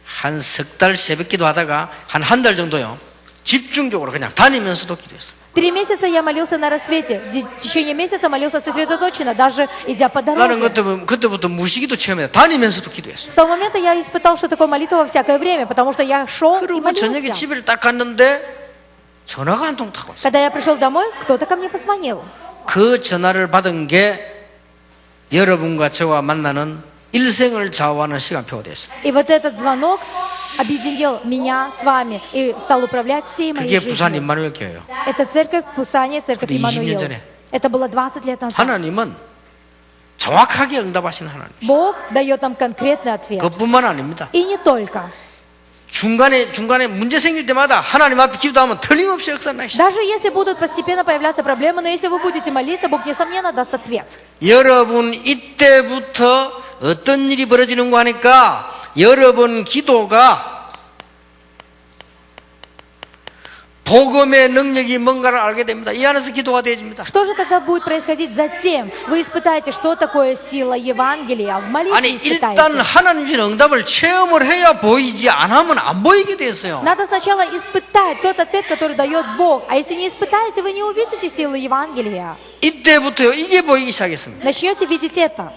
Speaker 1: 한 석 달 새벽 기도하다가 한 달 정도요. 집중적으로 그냥 다니면서도 기도했어요.
Speaker 2: 3 месяца я молился на рассвете. В течение месяца молился сосредоточенно, даже идя по
Speaker 1: 나는
Speaker 2: дороге.
Speaker 1: 그때부터 무시기도 체험했어요. 다니면서도 기도했어요.
Speaker 2: С того момента я испытал, что такое молитва во всякое время, потому что я шел и
Speaker 1: 그리고 저녁에
Speaker 2: молился.
Speaker 1: 집에 딱 갔는데 전화가 한 통 타고 왔어요.
Speaker 2: Когда я пришел домой, кто-то ко мне позвонил.
Speaker 1: 그 전화를 받은 게 여러분과 저와 만나는 일생을 좌우하는 시간표가 됐어요.
Speaker 2: И вот этот звонок объединил меня с вами и стал управлять всей моей
Speaker 1: 그게 부산
Speaker 2: жизнью.
Speaker 1: 임마누엘 교회예요.
Speaker 2: Это церковь в Пусане, церковь
Speaker 1: 근데 20년
Speaker 2: Иммануил.
Speaker 1: 전에.
Speaker 2: Это было 20 лет назад.
Speaker 1: 하나님은 정확하게 응답하시는 하나님.
Speaker 2: Бог дает нам конкретный ответ.
Speaker 1: 그뿐만 아닙니다.
Speaker 2: И не только.
Speaker 1: 중간에 문제 생길 때마다 하나님 앞에 기도하면 틀림없이 역사 나시죠.
Speaker 2: Даже если будут постепенно появляться проблемы, но если вы будете молиться, Бог, несомненно, даст ответ.
Speaker 1: 여러분 이때부터 어떤 일이 벌어지는 거 하니까 여러분 기도가 복음의 능력이 뭔가를 알게 됩니다. 이 안에서 기도가 되어집니다.
Speaker 2: Что же тогда будет происходить затем? Вы испытаете, что такое сила Евангелия. В молитве
Speaker 1: 아니 일단
Speaker 2: испытаете.
Speaker 1: 하나님 주신 응답을 체험을 해야 보이지 안 하면 안 보이게 됐어요.
Speaker 2: Надо сначала испытать тот ответ, который дает Бог. А если не испытаете, вы не увидите силы Евангелия.
Speaker 1: 이때부터요 이게 보이기 시작했습니다.
Speaker 2: Начнете видеть это.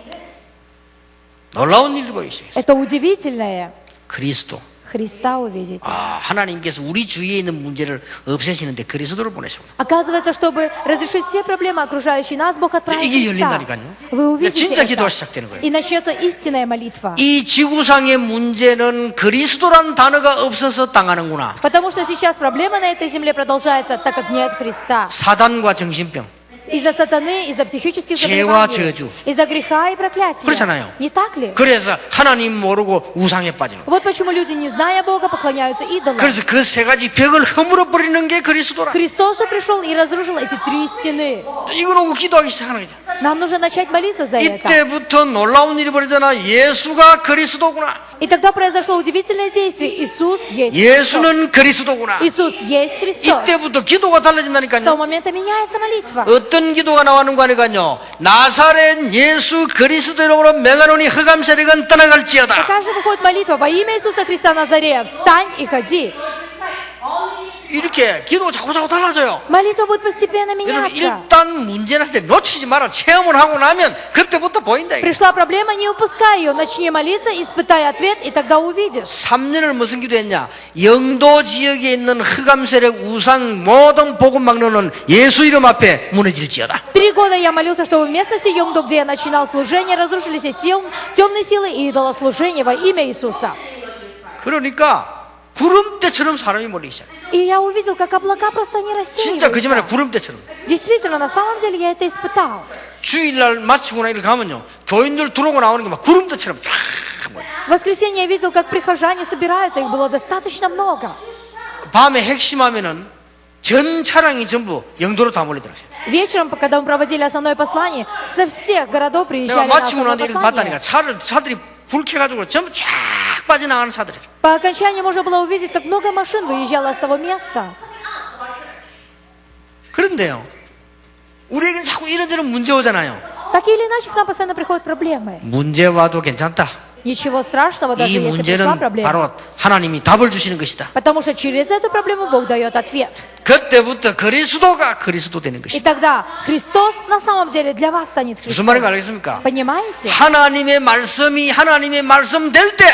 Speaker 1: 놀라운 일이 보이기 시작했어요.
Speaker 2: Это удивительное.
Speaker 1: 그리스도
Speaker 2: Христа увидите.
Speaker 1: 하나님께서 우리 주위에 있는 문제를 없애시는데 그리스도를 보내셨구나.
Speaker 2: Оказывается, чтобы разрешить все проблемы, окружающие нас, Бог отправил
Speaker 1: 이게
Speaker 2: Христа.
Speaker 1: 열린다니까요.
Speaker 2: Вы увидите
Speaker 1: 진짜
Speaker 2: это.
Speaker 1: 기도가 시작되는 거예요.
Speaker 2: И начнется истинная молитва.
Speaker 1: 이 지구상의 문제는 그리스도란 단어가 없어서 당하는구나.
Speaker 2: Потому что сейчас проблема на этой земле продолжается, так как нет Христа.
Speaker 1: 사단과 정신병.
Speaker 2: Из-за сатаны, из-за психических
Speaker 1: 죄와
Speaker 2: заболеваний,
Speaker 1: 저주.
Speaker 2: из-за греха и проклятия.
Speaker 1: 그렇잖아요.
Speaker 2: Не так ли?
Speaker 1: 그래서 하나님 모르고 우상에 빠지는 거예요.
Speaker 2: Вот почему люди, не зная Бога, поклоняются идолам.
Speaker 1: 그래서 그 세 가지 벽을 허물어 버리는 게 그리스도라.
Speaker 2: Христос же пришел и разрушил эти 3 стены.
Speaker 1: 이거 놓고 기도하기 시작하는 거죠.
Speaker 2: Нам нужно начать молиться за это.
Speaker 1: 이때부터 놀라운 일이 벌어지잖아. 예수가 그리스도구나.
Speaker 2: И тогда произошло удивительное действие. Иисус есть Христос.
Speaker 1: 예수는 그리스도구나.
Speaker 2: Иисус есть Христос.
Speaker 1: 이때부터 기도가
Speaker 2: С того
Speaker 1: 달라진다니까요.
Speaker 2: момента меняется молитва.
Speaker 1: 어떤 기도가 나오는 거 아니까요. 나사렛 예수 그리스도 이름으로 맹하노니 흑암 세력은 떠나갈지어다.
Speaker 2: Такая же выходит молитва во имя Иисуса Христа Назарея. Встань и ходи.
Speaker 1: 이렇게 기도가 자꾸자꾸 달라져요.
Speaker 2: Молитва будет постепенно
Speaker 1: 여러분
Speaker 2: меняться.
Speaker 1: 일단 문제는 놓치지 마라. 체험을 하고 나면 그때부터 보인다. 이게.
Speaker 2: Пришла проблема, не упускай ее. Начни молиться, испытай ответ, и тогда увидишь.
Speaker 1: 3년을 무슨 기도했냐? 영도 지역에 있는 흑암 세력 우상 모든 복음 막론은 예수 이름 앞에 무너질지어다.
Speaker 2: 3 года я молился, чтобы в местности Йонгдо, где я начинал служение, разрушились все темные силы и идолослужения во имя Иисуса.
Speaker 1: 그러니까 구름대처럼 사람이 몰리기 시작.
Speaker 2: И я увидел, как облака просто не
Speaker 1: 진짜 거짓말이야.
Speaker 2: рассеиваются.
Speaker 1: 구름대처럼.
Speaker 2: Действительно, на самом деле я это испытал.
Speaker 1: 주일날 마치고 나 이렇게 가면요. 교인들 들어오고 나오는 게 막 구름대처럼 쫙 몰려.
Speaker 2: В воскресенье я видел, как прихожане собираются, их было достаточно много.
Speaker 1: 밤에 핵심하면은 전 차량이 전부 영도로 다 몰리더라고요.
Speaker 2: Вечером, когда мы проводили основное послание, со всех городов
Speaker 1: 내가
Speaker 2: приезжали на
Speaker 1: 마치고
Speaker 2: основное
Speaker 1: 나서 이렇게 봤다니까
Speaker 2: послание.
Speaker 1: 차들이 불 켜가지고 전부 쫙 빠져나가는 차들이.
Speaker 2: По окончании можно было увидеть, как много машин выезжало с того места.
Speaker 1: 그런데요, 우리에게는 자꾸 이런저런 문제 오잖아요.
Speaker 2: Так или иначе, к нам постоянно приходят проблемы.
Speaker 1: 문제 와도 괜찮다.
Speaker 2: Ничего страшного, даже
Speaker 1: 이
Speaker 2: если пришла
Speaker 1: 문제는
Speaker 2: проблема.
Speaker 1: 바로 하나님이 답을 주시는 것이다.
Speaker 2: Потому что через эту проблему Бог дает ответ.
Speaker 1: 그때부터 그리스도가 그리스도 되는
Speaker 2: И
Speaker 1: 것이다.
Speaker 2: тогда Христос на самом деле для вас станет
Speaker 1: 무슨
Speaker 2: Христом.
Speaker 1: 말인가 알겠습니까?
Speaker 2: Понимаете?
Speaker 1: 하나님의 말씀이 하나님의 말씀 될 때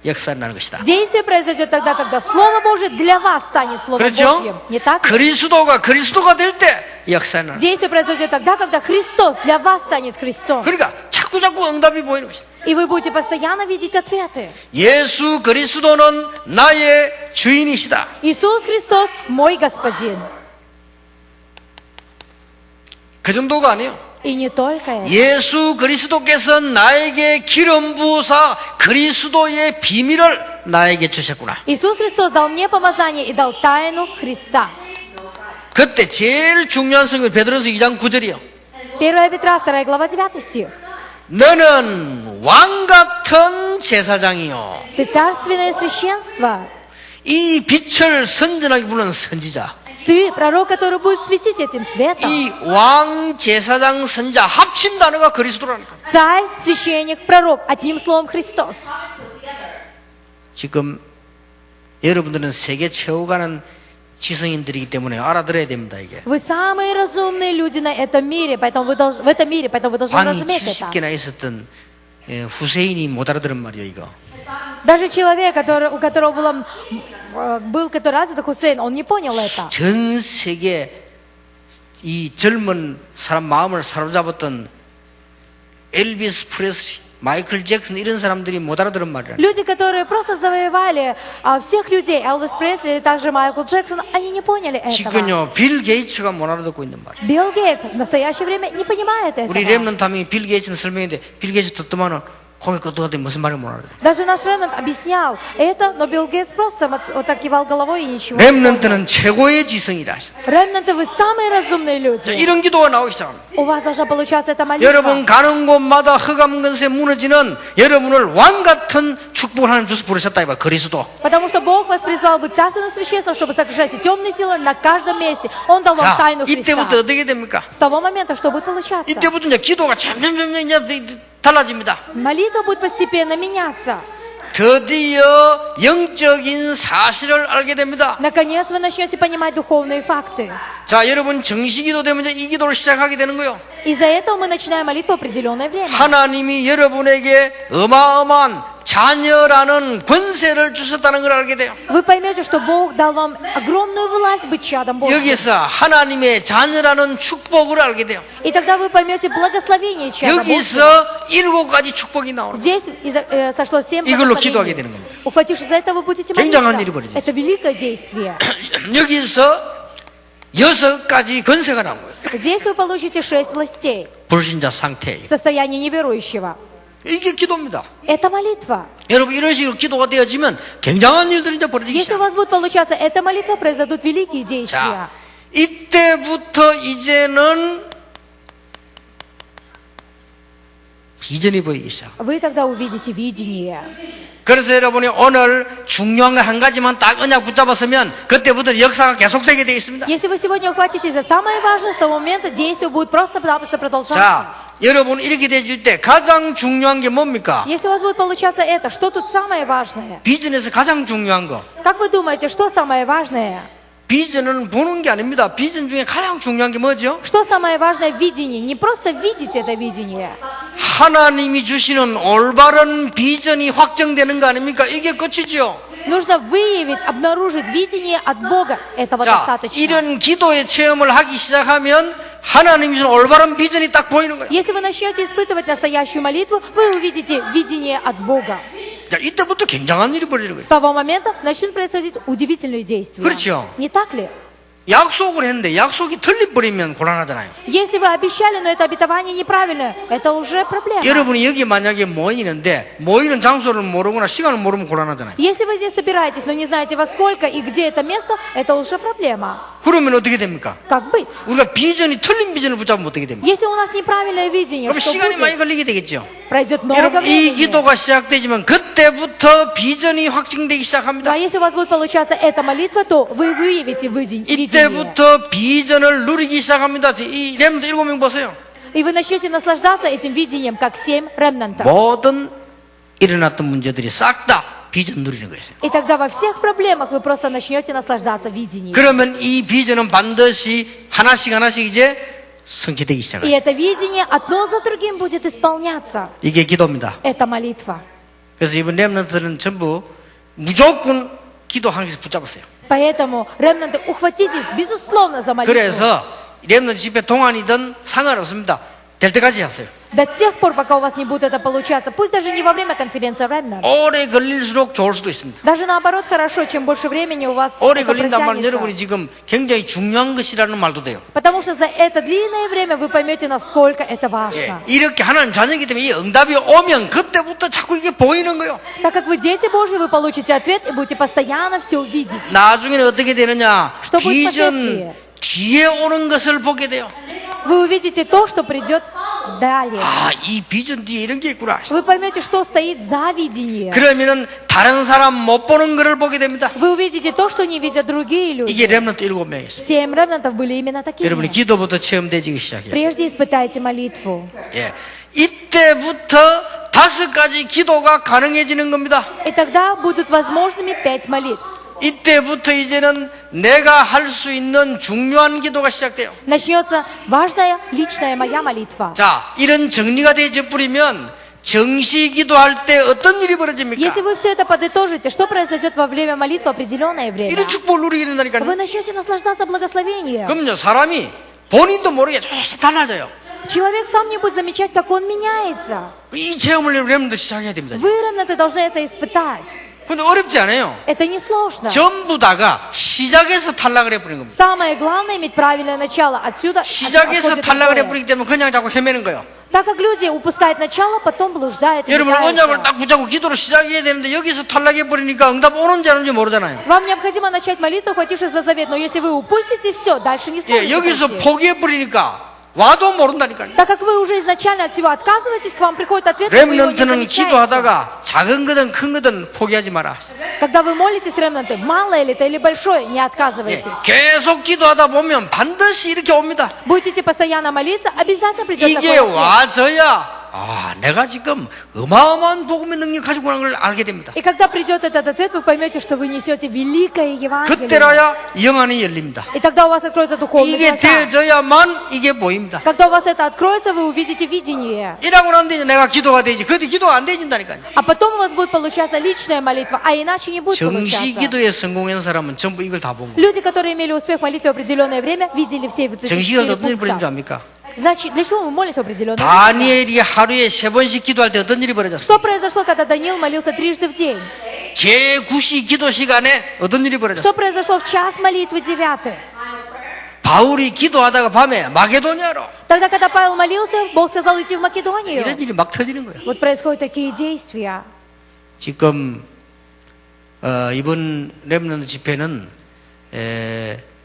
Speaker 1: 역사를 나는 것이다.
Speaker 2: Действие произойдет тогда, когда Слово Божие для вас станет Словом
Speaker 1: 그렇죠?
Speaker 2: Божьим. Не так ли?
Speaker 1: 그리스도가 그리스도가 될 때 역사를 나는.
Speaker 2: Действие произойдет тогда, когда Христос для вас станет Христом.
Speaker 1: 그러니까 자꾸 응답이 보이는 것이다.
Speaker 2: И вы будете постоянно видеть ответы.
Speaker 1: 예수 그리스도는 나의 주인이시다.
Speaker 2: Иисус Христос мой Господин.
Speaker 1: 그 정도가 아니에요.
Speaker 2: И не только это.
Speaker 1: 예수 그리스도께서 나에게 기름 부으사 그리스도의 비밀을 나에게 주셨구나.
Speaker 2: Иисус Христос дал мне помазание и дал тайну Христа.
Speaker 1: 그때 제일 중요한 성경 베드로서 2장 9절이요.
Speaker 2: 1 Петра, 2 глава, 9 стих.
Speaker 1: 너는 왕 같은 제사장이요.
Speaker 2: Ты царственное священство.
Speaker 1: 이 빛을 선전하게 부르는 선지자.
Speaker 2: Ты пророк, который будет светить этим светом.
Speaker 1: 이 왕 제사장 선자 합친 단어가 그리스도라는 거예요.
Speaker 2: Царь, священник, пророк. Одним словом Христос.
Speaker 1: 지금 여러분들은 세계 최후가는 지성인들이기 때문에 알아들어야 됩니다. 이게
Speaker 2: Вы самые разумные люди на этом мире, поэтому вы в этом мире, поэтому вы должны
Speaker 1: 왕이
Speaker 2: разуметь это.
Speaker 1: 70개나 있었던 후세인이 못 알아들은 말이에요. 이거
Speaker 2: Даже человек, у которого был который развит Хусейн, он не понял это.
Speaker 1: 전 세계 이 젊은 사람 마음을 사로잡았던 엘비스 프레슬리, 마이클 잭슨 이런 사람들이 못 알아들은 말이라.
Speaker 2: Люди, которые просто завоевали всех людей, Элвис Пресли, также Майкл Джексон, они не поняли этого.
Speaker 1: 지금요 빌 게이츠가 못 알아듣고 있는 말이에요.
Speaker 2: Билл Гейтс в настоящее время не понимает этого.
Speaker 1: 우리 렘넌트 하면 빌 게이츠는 설명했는데 빌 게이츠 듣더만은 거기 끄떡하더니 무슨 말을 못 알아듣어.
Speaker 2: Даже наш Ремнант объяснял это, но Билл Гейтс просто вот так кивал головой и ничего не понял.
Speaker 1: 렘넌트는 최고의 지성이라 하셨다.
Speaker 2: Ремнанты, вы самые разумные люди.
Speaker 1: 이런 기도가 나오기 시작합니다.
Speaker 2: У вас должна получаться эта молитва.
Speaker 1: 여러분 가는 곳마다 흑암 근세 무너지는 여러분을 왕 같은 축복을 하나님 주셔서 부르셨다 이봐. 그리스도.
Speaker 2: Потому что Бог вас призвал быть царственным священством, чтобы сокрушать все темные силы на каждом месте. Он дал вам
Speaker 1: 자,
Speaker 2: тайну Христа.
Speaker 1: 이때부터 어떻게 됩니까?
Speaker 2: С того момента, что будет получаться?
Speaker 1: 이때부터 이제 기도가 점점 이제 달라집니다.
Speaker 2: Молитва будет постепенно меняться.
Speaker 1: 드디어 영적인 사실을 알게 됩니다.
Speaker 2: Наконец вы начнете понимать духовные факты.
Speaker 1: 자, 여러분 정시기도 되면 이제 이 기도를 시작하게 되는 거예요.
Speaker 2: Из-за этого мы начинаем молитву в определенное время.
Speaker 1: 하나님이 여러분에게 어마어마한 자녀라는 권세를 주셨다는 걸 알게 돼요.
Speaker 2: Вы поймете, что Бог дал вам огромную власть быть чадом Божьим.
Speaker 1: 여기서 하나님의 자녀라는 축복을 알게 돼요.
Speaker 2: И тогда вы поймете благословение чада Божьего.
Speaker 1: 여기서 7가지 축복이 나오는 거예요.
Speaker 2: Здесь сошло 7
Speaker 1: 이걸로 기도하게 되는
Speaker 2: благословений.
Speaker 1: 겁니다.
Speaker 2: Ухватившись за это, вы будете
Speaker 1: 굉장한 일이
Speaker 2: молиться.
Speaker 1: 벌어져요.
Speaker 2: Это великое действие.
Speaker 1: 여기서 6가지 권세가 나온 거예요.
Speaker 2: Здесь вы получите 6 властей
Speaker 1: 불신자 상태.
Speaker 2: в состоянии неверующего.
Speaker 1: 이게 기도입니다.
Speaker 2: Это молитва.
Speaker 1: 여러분 이런 식으로 기도가 되어지면 굉장한 일들이 이제 벌어지기
Speaker 2: Если у
Speaker 1: 시작해요.
Speaker 2: вас будет получаться эта молитва, произойдут великие действия.
Speaker 1: 자, 이때부터 이제는 비전이 보이기 시작.
Speaker 2: Вы тогда увидите видение.
Speaker 1: 그래서 여러분이 오늘 중요한 거 한 가지만 딱 언약 붙잡았으면 그때부터 역사가 계속되게 되어 있습니다.
Speaker 2: Если вы сегодня ухватитесь за самое важное, с того момента действие будет просто-напросто продолжаться.
Speaker 1: 자, 여러분 이렇게 되실 때 가장 중요한 게 뭡니까?
Speaker 2: Если у вас будет получаться это, что тут самое важное?
Speaker 1: 비전에서 가장 중요한 거.
Speaker 2: Как вы думаете, что самое важное?
Speaker 1: 비전은 보는 게 아닙니다. 비전 중에 가장 중요한 게 뭐죠?
Speaker 2: Что самое важное в видении? Не просто видеть это видение.
Speaker 1: 하나님이 주시는 올바른 비전이 확정되는 거 아닙니까? 이게 끝이지요.
Speaker 2: Нужно выявить, обнаружить видение от Бога. Этого
Speaker 1: 자,
Speaker 2: достаточно.
Speaker 1: 이런 기도의 체험을 하기 시작하면 하나님이 주신 올바른 비전이 딱 보이는 거예요.
Speaker 2: Если вы начнете испытывать настоящую молитву, вы увидите видение от Бога.
Speaker 1: 자, 이때부터 굉장한 일이 벌어지는
Speaker 2: С
Speaker 1: 거예요.
Speaker 2: того момента начнут происходить удивительные действия.
Speaker 1: 그렇죠.
Speaker 2: Не так ли?
Speaker 1: 약속을 했는데 약속이 틀려버리면 곤란하잖아요.
Speaker 2: Если вы обещали, но это обетование неправильное, это уже проблема.
Speaker 1: 여러분이 여기 만약에 모이는데 모이는 장소를 모르거나 시간을 모르면 곤란하잖아요.
Speaker 2: Если вы здесь собираетесь, но не знаете во сколько и где это место, это уже проблема.
Speaker 1: 그러면 어떻게 됩니까?
Speaker 2: Как быть?
Speaker 1: 우리가 비전이 틀린 비전을 붙잡으면 어떻게 됩니까?
Speaker 2: Если у нас неправильное видение,
Speaker 1: 그럼
Speaker 2: что
Speaker 1: 시간이 많이
Speaker 2: будет?
Speaker 1: 걸리게 되겠죠.
Speaker 2: Пройдет много
Speaker 1: 여러분 이
Speaker 2: времени.
Speaker 1: 기도가 시작되지만 그때부터 비전이 확증되기 시작합니다.
Speaker 2: А если у вас будет получаться эта молитва, то вы выявите видение.
Speaker 1: 이때부터 비전을 누리기 시작합니다. 이 렘넌트 7명 보세요.
Speaker 2: И вы начнете наслаждаться этим видением, как 7 ремнантов.
Speaker 1: 모든 일어났던 문제들이 싹 다 비전 누리는 거예요.
Speaker 2: И тогда во всех проблемах вы просто начнете наслаждаться видением.
Speaker 1: 그러면 이 비전은 반드시 하나씩 이제 성취되기
Speaker 2: И
Speaker 1: 시작해요.
Speaker 2: это видение одно за другим будет исполняться.
Speaker 1: 이게 기도입니다.
Speaker 2: Это молитва.
Speaker 1: 그래서 이번 렘넌트는 전부 무조건 기도하면서 붙잡았어요.
Speaker 2: Поэтому, ремнанты, ухватитесь, безусловно, за молитву.
Speaker 1: 그래서 렘넌트 집회 동안이든 상관없습니다. 될 때까지 하세요.
Speaker 2: До тех пор, пока у вас не будет это получаться, пусть даже не во время конференции ремнант.
Speaker 1: 오래 걸릴수록 좋을 수도 있습니다.
Speaker 2: Даже наоборот, хорошо, чем больше времени у вас
Speaker 1: 오래
Speaker 2: это
Speaker 1: 걸린단 말은
Speaker 2: протянется.
Speaker 1: 여러분이 지금 굉장히 중요한 것이라는 말도 돼요.
Speaker 2: Потому что за это длинное время вы поймете, насколько это
Speaker 1: 예,
Speaker 2: важно.
Speaker 1: 이렇게 하나님 자녀이기 때문에 이 응답이 오면 그때부터 자꾸 이게 보이는 거예요.
Speaker 2: Так как вы дети Божьи, вы получите ответ и будете постоянно все видеть.
Speaker 1: 나중에는 어떻게 되느냐?
Speaker 2: Что будет
Speaker 1: 비전
Speaker 2: впоследствии?
Speaker 1: 뒤에 오는 것을 보게 돼요.
Speaker 2: Вы увидите то, что придет далее.
Speaker 1: 아, 이 비전 뒤에 이런 게 있구나.
Speaker 2: Вы поймете, что стоит за видением.
Speaker 1: 그러면은 다른 사람 못 보는 것을 보게 됩니다.
Speaker 2: Вы увидите то, что не видят другие люди.
Speaker 1: 이게 렘넌트 7명이었어요.
Speaker 2: 7 ремнантов были именно такими.
Speaker 1: 여러분이 기도부터 체험되기 시작해요.
Speaker 2: Прежде испытайте молитву.
Speaker 1: 예. 이때부터 5가지 기도가 가능해지는 겁니다.
Speaker 2: И тогда будут возможными 5 молитв.
Speaker 1: 이때부터 이제는 내가 할 수 있는 중요한 기도가 시작돼요.
Speaker 2: Начнется важная личная моя молитва.
Speaker 1: 자, 이런 정리가 되어 버리면 정시 기도할 때 어떤 일이 벌어집니까?
Speaker 2: Если вы все это подытожите, что произойдет во время молитвы в определенное время?
Speaker 1: 이런 축복을 누리게 된다니까요.
Speaker 2: Вы начнете наслаждаться благословением.
Speaker 1: 그럼요, 사람이 본인도 모르게 조금씩 달라져요.
Speaker 2: Человек сам не будет замечать, как он меняется.
Speaker 1: 이 체험을 여러분도 시작해야 됩니다.
Speaker 2: Вы, ремнанты, должны это испытать.
Speaker 1: 근데 어렵지 않아요.
Speaker 2: Это не сложно.
Speaker 1: 전부 다가 시작에서 탈락을 해버린 겁니다.
Speaker 2: Самое главное иметь правильное начало. Отсюда
Speaker 1: 시작에서
Speaker 2: отходит
Speaker 1: 탈락을
Speaker 2: другое.
Speaker 1: 해버리기 때문에 그냥 자꾸 헤매는 거예요.
Speaker 2: Так как люди упускают начало, потом блуждают и
Speaker 1: 여러분 언약을
Speaker 2: метаются.
Speaker 1: 딱 붙잡고 기도를 시작해야 되는데 여기서 탈락해버리니까 응답 오는지 안 오는지 모르잖아요.
Speaker 2: Вам необходимо начать молиться, ухватившись за завет. Но если вы упустите все, дальше не
Speaker 1: 예,
Speaker 2: сможете
Speaker 1: 여기서
Speaker 2: пойти.
Speaker 1: 포기해버리니까 와도 모른다니까요.
Speaker 2: Так как вы уже изначально от всего отказываетесь, к вам приходит ответ, но вы его не
Speaker 1: 렘넌트는
Speaker 2: замечаете.
Speaker 1: 기도하다가 작은 거든 큰 거든 포기하지 마라.
Speaker 2: Когда вы молитесь, ремнанты, малое ли это или большое, не
Speaker 1: 예,
Speaker 2: отказывайтесь.
Speaker 1: 계속 기도하다 보면 반드시 이렇게 옵니다.
Speaker 2: Будете постоянно молиться, обязательно придет
Speaker 1: 이게
Speaker 2: такой ответ.
Speaker 1: 와져야 아, 내가 지금 어마어마한 복음의 능력 가지고 있는 걸 알게 됩니다.
Speaker 2: И когда придет этот ответ, вы поймете, что вы несете великое Евангелие.
Speaker 1: 그때라야 영안이 열립니다.
Speaker 2: И тогда у вас откроется духовный
Speaker 1: 이게
Speaker 2: глаза.
Speaker 1: 되어져야만 이게 보입니다.
Speaker 2: Когда у вас это откроется, вы увидите видение.
Speaker 1: 이라고 하는데 이제 내가 기도가 되지. 그때 기도가 안 되진다니까요.
Speaker 2: А потом у вас будет получаться личная молитва, а иначе не будет
Speaker 1: 정시
Speaker 2: получаться.
Speaker 1: 기도에 성공한 사람은 전부 이걸 다 본 거예요.
Speaker 2: Люди, которые имели успех в молитве в определенное время, видели все вот эти
Speaker 1: 정시가
Speaker 2: 4
Speaker 1: 어떤 일이 벌어진 줄
Speaker 2: пункта.
Speaker 1: 압니까?
Speaker 2: Значит, для чего мы молимся в определенное время?
Speaker 1: 다니엘이 하루에 3번씩 기도할 때 어떤 일이 벌어졌어요?
Speaker 2: Что произошло, когда Даниил молился 3 в день?
Speaker 1: 제9시 기도 시간에 어떤 일이
Speaker 2: Что
Speaker 1: 벌어졌어요?
Speaker 2: произошло в час молитвы 9?
Speaker 1: 바울이 기도하다가 밤에 마게도냐로
Speaker 2: Тогда, когда Павел молился, Бог сказал идти в Македонию.
Speaker 1: 이런 일이 막 터지는 거예요.
Speaker 2: Вот происходят такие действия.
Speaker 1: 지금 이번 렘넌트 집회는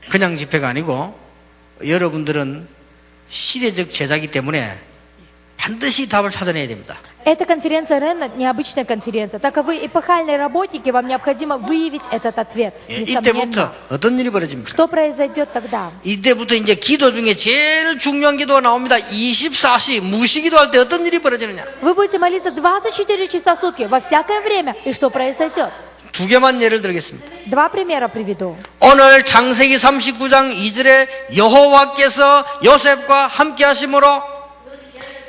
Speaker 1: 그냥 집회가 아니고 여러분들은 시대적 제자이기 때문에 반드시 답을 찾아내야 됩니다.
Speaker 2: Эта конференция Ремнант необычная конференция. Так как вы эпохальные работники, вам необходимо выявить этот ответ. Несомненно.
Speaker 1: 이때부터 어떤 일이 벌어집니까?
Speaker 2: Что произойдет тогда?
Speaker 1: 이때부터 이제 기도 중에 제일 중요한 기도가 나옵니다. 24시 무시 기도할 때 어떤 일이 벌어지느냐?
Speaker 2: Вы будете молиться 24 часа в сутки, во всякое время. И что произойдет?
Speaker 1: 2개만 예를 들겠습니다.
Speaker 2: 2 примера приведу.
Speaker 1: 오늘 창세기 39장 2절에 여호와께서 요셉과 함께 하심으로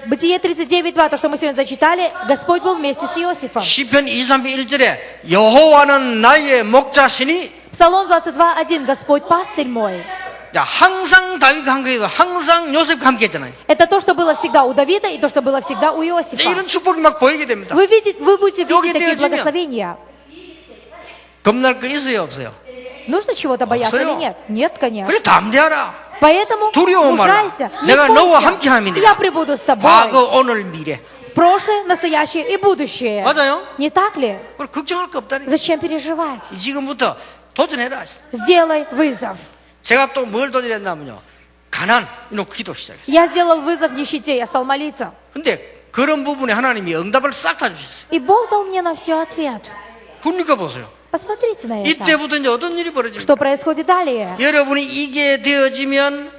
Speaker 2: Бытие 39.2, то, что мы сегодня зачитали, Господь был вместе с Иосифом.
Speaker 1: 시편 23편 1절에 여호와는 나의 목자시니
Speaker 2: Псалом 22.1, Господь пастырь мой.
Speaker 1: 자, 항상 다윗과 함께 했고 항상 요셉과 함께 했잖아요.
Speaker 2: Это то, что было всегда у Давида, и то, что было всегда у Иосифа.
Speaker 1: 이런 축복이 막 보이게 됩니다.
Speaker 2: Вы будете
Speaker 1: 여기
Speaker 2: видеть такие
Speaker 1: 되어지면-
Speaker 2: благословения.
Speaker 1: 겁날 거 있어요, 없어요?
Speaker 2: Нужно чего-то бояться
Speaker 1: 없어요.
Speaker 2: или нет? Нет, конечно.
Speaker 1: 그래 담대하라.
Speaker 2: Поэтому
Speaker 1: 두려워 마라.
Speaker 2: мужайся, не
Speaker 1: 내가 너와
Speaker 2: бойся.
Speaker 1: 함께 함이니라.
Speaker 2: Я прибуду с тобой.
Speaker 1: 과거, 오늘, 미래.
Speaker 2: Прошлое, настоящее и будущее.
Speaker 1: 맞아요?
Speaker 2: Не так ли?
Speaker 1: 그걸 걱정할 거 없다니.
Speaker 2: Зачем переживать?
Speaker 1: 지금부터 도전해라.
Speaker 2: Сделай вызов.
Speaker 1: 제가 또 뭘 도전했냐면요. 가난 이놓고 기도 시작했어요.
Speaker 2: Я сделал вызов нищете, я стал молиться.
Speaker 1: 근데 그런 부분에 하나님이 응답을 싹 다 주셨어요.
Speaker 2: И Бог дал мне на все ответ.
Speaker 1: 그러니까 보세요.
Speaker 2: Посмотрите на это.
Speaker 1: 이때부터 이제 어떤 일이 벌어집니까?
Speaker 2: Что происходит далее?
Speaker 1: 여러분이 이게 되어지면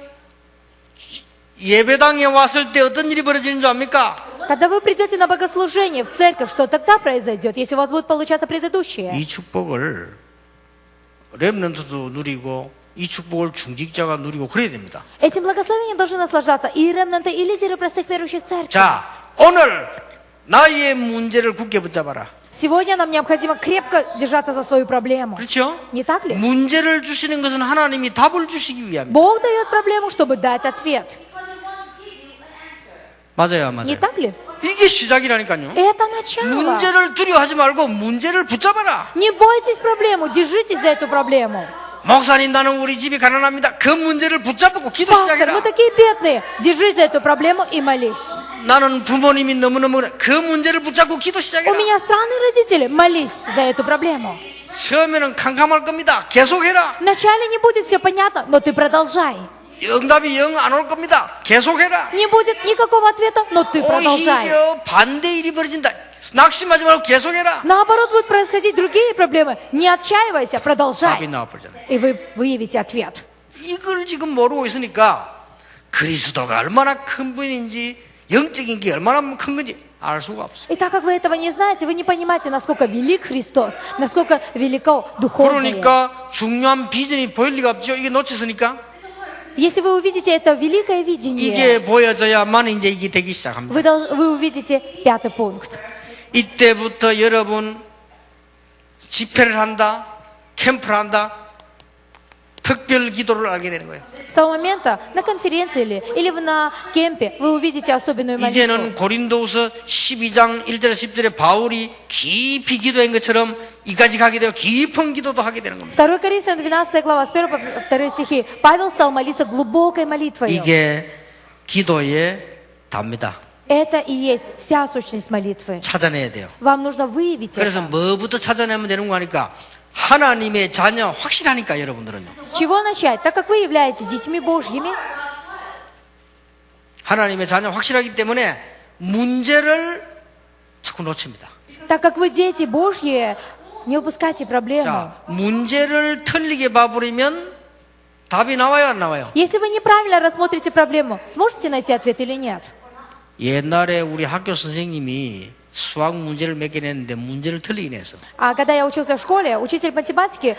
Speaker 1: 예배당에 왔을 때 어떤 일이 벌어지는 줄 압니까?
Speaker 2: Когда вы придете на богослужение в церковь, что тогда произойдет, если у вас будет получаться предыдущее?
Speaker 1: 이 축복을 렘넌트도 누리고 이 축복을 중직자가 누리고 그래야 됩니다.
Speaker 2: Этим благословением должны наслаждаться и ремнанты, и лидеры простых верующих церкви.
Speaker 1: 자, 오늘 나의 문제를 굳게 붙잡아라.
Speaker 2: Сегодня нам необходимо крепко держаться за свою проблему.
Speaker 1: 그렇죠?
Speaker 2: Не так ли?
Speaker 1: 문제를 주시는 것은 하나님이 답을 주시기 위함입니다.
Speaker 2: Бог дает проблему, чтобы дать ответ.
Speaker 1: 맞아요,
Speaker 2: Не
Speaker 1: 맞아요.
Speaker 2: так ли?
Speaker 1: 이게 시작이라니까요.
Speaker 2: Это начало.
Speaker 1: 문제를 두려워하지 말고 문제를 붙잡아라.
Speaker 2: Не бойтесь проблему, держитесь за эту проблему.
Speaker 1: 목사님, 나는 우리 집이 가난합니다. 그 문제를 붙잡고 기도
Speaker 2: Пастор,
Speaker 1: 시작해라.
Speaker 2: мы такие бедные. Держись за эту проблему и молись.
Speaker 1: 나는 부모님이 너무너무 그래. 그 문제를 붙잡고 기도
Speaker 2: У
Speaker 1: 시작해라.
Speaker 2: меня странные родители. Молись за эту проблему.
Speaker 1: 처음에는 캄캄할 겁니다. 계속해라.
Speaker 2: Вначале не будет все понятно, но ты продолжай.
Speaker 1: 응답이 영 안 올 겁니다. 계속해라.
Speaker 2: Не будет никакого ответа, но ты продолжай.
Speaker 1: 오히려 반대 일이 벌어진다. 낙심하지 말고 계속해라.
Speaker 2: Наоборот, будут происходить другие проблемы. Не отчаивайся,
Speaker 1: 답이
Speaker 2: продолжай.
Speaker 1: 나와버리잖아요.
Speaker 2: И вы выявите ответ.
Speaker 1: 이걸 지금 모르고 있으니까 그리스도가 얼마나 큰 분인지 영적인 게 얼마나 큰 건지 알 수가 없어요.
Speaker 2: И так как вы этого не знаете, вы не понимаете, насколько велик Христос, насколько велико духовное.
Speaker 1: 그러니까 중요한 비전이 보일 리가 없죠. 이게 놓쳤으니까.
Speaker 2: Если вы увидите это великое видение,
Speaker 1: 이게 보여져야만 이제 이게 되기 시작합니다.
Speaker 2: вы увидите 5 пункт.
Speaker 1: 이때부터 여러분 집회를 한다, 캠프를 한다, 특별 기도를 알게 되는 거예요.
Speaker 2: С того момента на конференции или на кемпе вы увидите особенную молитву.
Speaker 1: 이제는 고린도후서 12장 1절 10절에 바울이 깊이 기도한 것처럼 이까지 가게 되어 깊은 기도도 하게 되는 겁니다.
Speaker 2: 2 Коринфянам 12 глава, с 1 по 2 стихи. Павел стал молиться глубокой молитвой.
Speaker 1: 이게 기도의 답니다.
Speaker 2: Это и есть вся сущность молитвы.
Speaker 1: 찾아내야 돼요.
Speaker 2: Вам нужно выявить это.
Speaker 1: 그래서 뭐부터 찾아내면 되는 거 하니까 하나님의 자녀 확실하니까 여러분들은요.
Speaker 2: С чего начать? Так как вы являетесь детьми Божьими,
Speaker 1: 하나님의 자녀 확실하기 때문에 문제를 자꾸 놓칩니다.
Speaker 2: так как вы дети Божьи, не упускайте проблему.
Speaker 1: 자, 문제를 틀리게 봐버리면 답이 나와요, 안 나와요?
Speaker 2: Если вы неправильно рассмотрите проблему, сможете найти ответ или нет?
Speaker 1: 옛날에 우리 학교 선생님이 수학 문제를 몇 개 냈는데 문제를 틀리긴 했어.
Speaker 2: А когда я учился в школе, учитель математики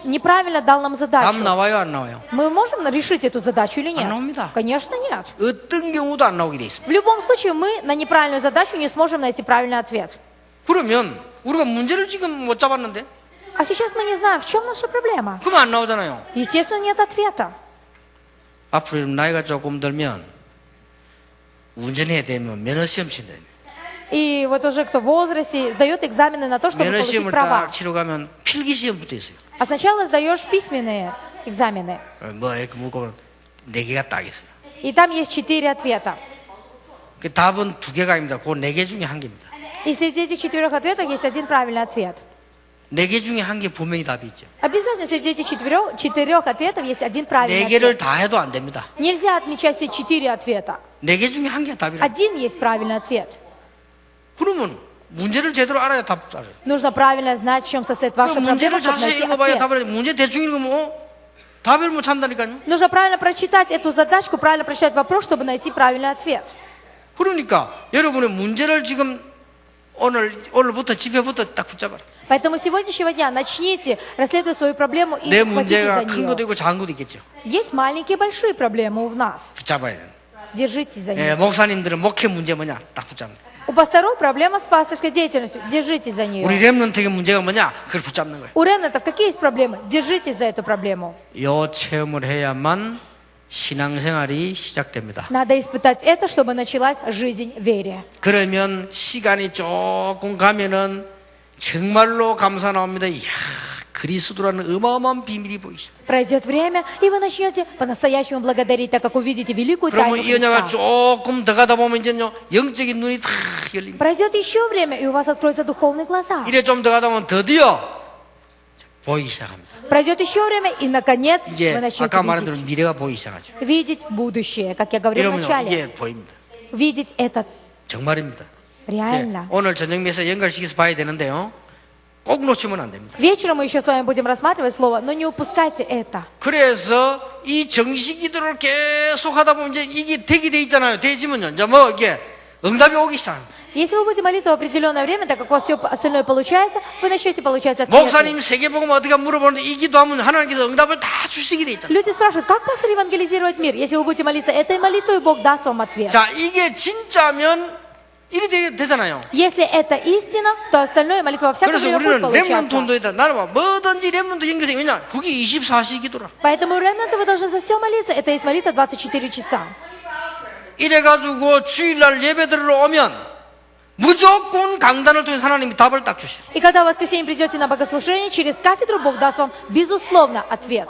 Speaker 2: неправильно дал нам
Speaker 1: 답
Speaker 2: задачу.
Speaker 1: 나와요, 안 나와요?
Speaker 2: Мы можем решить эту задачу или
Speaker 1: 안
Speaker 2: нет?
Speaker 1: 나옵니다.
Speaker 2: Конечно, нет.
Speaker 1: 어떤 경우도 안 나오게 돼 있습니다.
Speaker 2: В любом случае, мы на неправильную задачу не сможем найти правильный ответ.
Speaker 1: 그러면 우리가 문제를 지금 못 잡았는데
Speaker 2: А сейчас мы не знаем, в чем наша проблема.
Speaker 1: 그러면 안 나오잖아요.
Speaker 2: Естественно, нет ответа.
Speaker 1: 앞으로 나이가 조금 들면 운전해야 되면 면허시험 친다.
Speaker 2: И вот уже кто в возрасте сдает экзамены на то, чтобы получить
Speaker 1: 면허시험을
Speaker 2: права.
Speaker 1: 딱 치러 가면 필기시험부터 있어요.
Speaker 2: А сначала сдаешь письменные экзамены.
Speaker 1: 뭐 이렇게 묻고 4개가 딱 있어요.
Speaker 2: И там есть 4 ответа.
Speaker 1: 그 답은 2개가 아닙니다. 그 4개 중에 1개입니다.
Speaker 2: И среди этих 4 ответов есть один правильный ответ.
Speaker 1: 4개 중에 1개 분명히 답이 있죠.
Speaker 2: Обязательно среди этих 4 ответов есть один правильный
Speaker 1: 4개를
Speaker 2: ответ.
Speaker 1: 다 해도 안 됩니다.
Speaker 2: Нельзя отмечать все 4 ответа.
Speaker 1: 4개 중에 1개가 답이라.
Speaker 2: Один есть правильный ответ.
Speaker 1: 그러면 문제를 제대로 알아야 답 알아요.
Speaker 2: Нужно правильно знать, в чем состоит ваша проблема,
Speaker 1: 문제를
Speaker 2: чтобы
Speaker 1: 자세히
Speaker 2: найти
Speaker 1: 읽어봐야
Speaker 2: ответ.
Speaker 1: 답을 알아요. 문제 대충 읽으면 답을 못 찾는다니까요.
Speaker 2: Нужно правильно прочитать эту задачку, правильно прочитать вопрос, чтобы найти правильный ответ.
Speaker 1: 그러니까 여러분의 문제를 지금 오늘부터 집회부터 딱 붙잡아라.
Speaker 2: Поэтому с сегодняшнего дня начните расследовать свою проблему и
Speaker 1: 내
Speaker 2: хватитесь за
Speaker 1: 문제가 큰 것도
Speaker 2: нее.
Speaker 1: 있고 작은 것도 있겠죠.
Speaker 2: Есть маленькие и большие проблемы у нас.
Speaker 1: 붙잡아야 돼요.
Speaker 2: Держитесь за
Speaker 1: 예,
Speaker 2: них.
Speaker 1: 목사님들은 목회 문제 뭐냐? 딱 붙잡는.
Speaker 2: У пасторов проблема с пасторской деятельностью. Держитесь за
Speaker 1: 우리
Speaker 2: нее.
Speaker 1: 렘넌트의 문제가 뭐냐? 그걸 붙잡는 거예요.
Speaker 2: У ремнантов какие есть проблемы? Держитесь за эту проблему.
Speaker 1: 요 체험을 해야만 신앙생활이 시작됩니다.
Speaker 2: Надо испытать это, чтобы началась жизнь в вере.
Speaker 1: 그러면 시간이 조금 가면은 정말로 감사 나옵니다. 이야, 그리스도라는 어마어마한 비밀이 보이시죠.
Speaker 2: Пройдет время, и вы начнете по-настоящему благодарить, так как увидите великую тайну
Speaker 1: 그러면 이 은혜가
Speaker 2: Христа.
Speaker 1: 조금 더 가다 보면 이제요 영적인 눈이 다 열립니다.
Speaker 2: Пройдет еще время, и у вас откроются духовные глаза.
Speaker 1: 이래 좀 더 가다 보면 드디어 보이기 시작합니다.
Speaker 2: Пройдет еще время, и наконец вы
Speaker 1: 이제
Speaker 2: начнете
Speaker 1: 아까 말한 대로
Speaker 2: видеть.
Speaker 1: 미래가 보이기 시작하죠.
Speaker 2: Видеть будущее, как я говорил
Speaker 1: 이러면
Speaker 2: вначале.
Speaker 1: 이게 보입니다.
Speaker 2: Видеть это
Speaker 1: 정말입니다. 예,
Speaker 2: реально.
Speaker 1: 오늘 저녁 메시지 연결시켜서 봐야 되는데요. 꼭 놓치면 안 됩니다.
Speaker 2: Вечером мы еще с вами будем рассматривать слово, но не упускайте это.
Speaker 1: 그래서 이 정식 기도를 계속 하다 보면 이제 이게 되게 돼 있잖아요. 되지면요. 이제 뭐 이게 응답이 오기 시작합니다.
Speaker 2: Если вы будете молиться в определенное время, так как у вас все остальное получается, вы начнете получать ответы.
Speaker 1: 목사님 세계복음 어떻게 물어보는데 이 기도하면 하나님께서 응답을 다 주시게 돼 있잖아요.
Speaker 2: Люди спрашивают, как пастор евангелизировать мир? Если вы будете молиться этой молитвой, Бог даст вам ответ.
Speaker 1: 자, 이게 진짜면 이래 되잖아요.
Speaker 2: Если это истина, то остальное молитва во всяком
Speaker 1: 그래서
Speaker 2: время будет
Speaker 1: 우리는 렘넌트
Speaker 2: получаться.
Speaker 1: 운동이다. 나는 봐 뭐든지 렘넌트 연결돼. 왜냐? 그게 24시 기도라.
Speaker 2: Поэтому у ремнанта вы должны за все молиться. Это есть молитва 24 часа.
Speaker 1: 이래가지고 주일날 예배드리러 오면 무조건 강단을 통해서 하나님이 답을 딱 주셔.
Speaker 2: И когда в воскресенье придете на богослужение, через кафедру Бог даст вам, безусловно, ответ.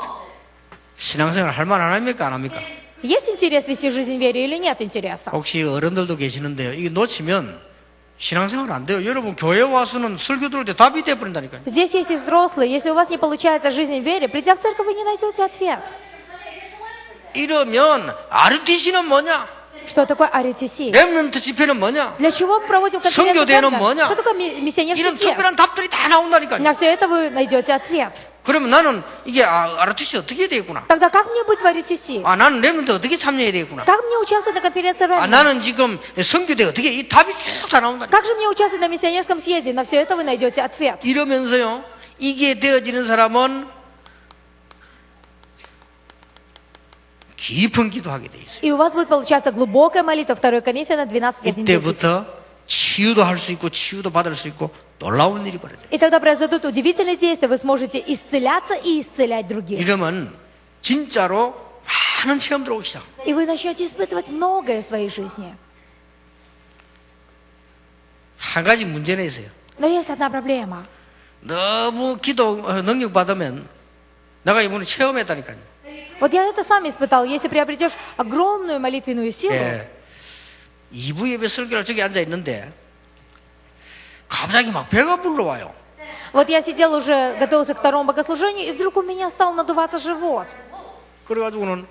Speaker 1: 신앙생활 할 만 안 합니까? 안 합니까?
Speaker 2: Есть интерес вести жизнь в вере или нет интереса?
Speaker 1: 혹시 어른들도 계시는데요. 이게 놓치면 신앙생활 안 돼요. 여러분 교회 와서는 설교 들을 때 답이 돼버린다니까요.
Speaker 2: Здесь есть и взрослые. Если у вас не получается жизнь в вере, придя в церковь, вы не найдете ответ.
Speaker 1: 이러면 RTC는 뭐냐?
Speaker 2: Что такое аретисия?
Speaker 1: 렘넌트 집회는 뭐냐?
Speaker 2: Для чего мы проводим конференцию?
Speaker 1: 선교대회는
Speaker 2: церковь?
Speaker 1: 뭐냐?
Speaker 2: Что такое миссионерский
Speaker 1: 이런
Speaker 2: съезд?
Speaker 1: 특별한 답들이 다 나온다니까요.
Speaker 2: На все это вы найдете ответ.
Speaker 1: 그러면 나는 이게 RTC 어떻게 해야 되겠구나.
Speaker 2: Тогда как мне быть в аретисии?
Speaker 1: 나는 렘넌트 어떻게 참여해야 되겠구나.
Speaker 2: Как мне участвовать на конференции ремнант?
Speaker 1: 나는 지금 선교대 어떻게 이 답이 쭉 다 나온다.
Speaker 2: Как же мне участвовать на миссионерском съезде? На все это вы найдете ответ.
Speaker 1: 이러면서요. 이게 되어지는 사람은 깊은 기도하게 돼 있어요.
Speaker 2: И у вас будет получаться глубокая молитва. 2 Коринфянам 12:1-10.
Speaker 1: 이때부터 치유도 할 수 있고 치유도 받을 수 있고 놀라운 일이 벌어져요.
Speaker 2: И тогда произойдут удивительные действия. Вы сможете исцеляться и исцелять других.
Speaker 1: 이러면 진짜로 많은 체험들 오기 시작.
Speaker 2: И вы начнете испытывать многое в своей жизни.
Speaker 1: 한 가지 문제는 있어요.
Speaker 2: Но есть одна проблема.
Speaker 1: 너무 기도 능력 받으면 내가 이번에 체험했다니까요.
Speaker 2: Вот я это сам испытал. Если приобретешь огромную молитвенную силу,
Speaker 1: 예. 2부 예배 설교를 저기 앉아 있는데 갑자기 막 배가 불러와요.
Speaker 2: вот я сидел уже, готовился к второму богослужению, и вдруг у меня стал надуваться живот.
Speaker 1: 그래가지고는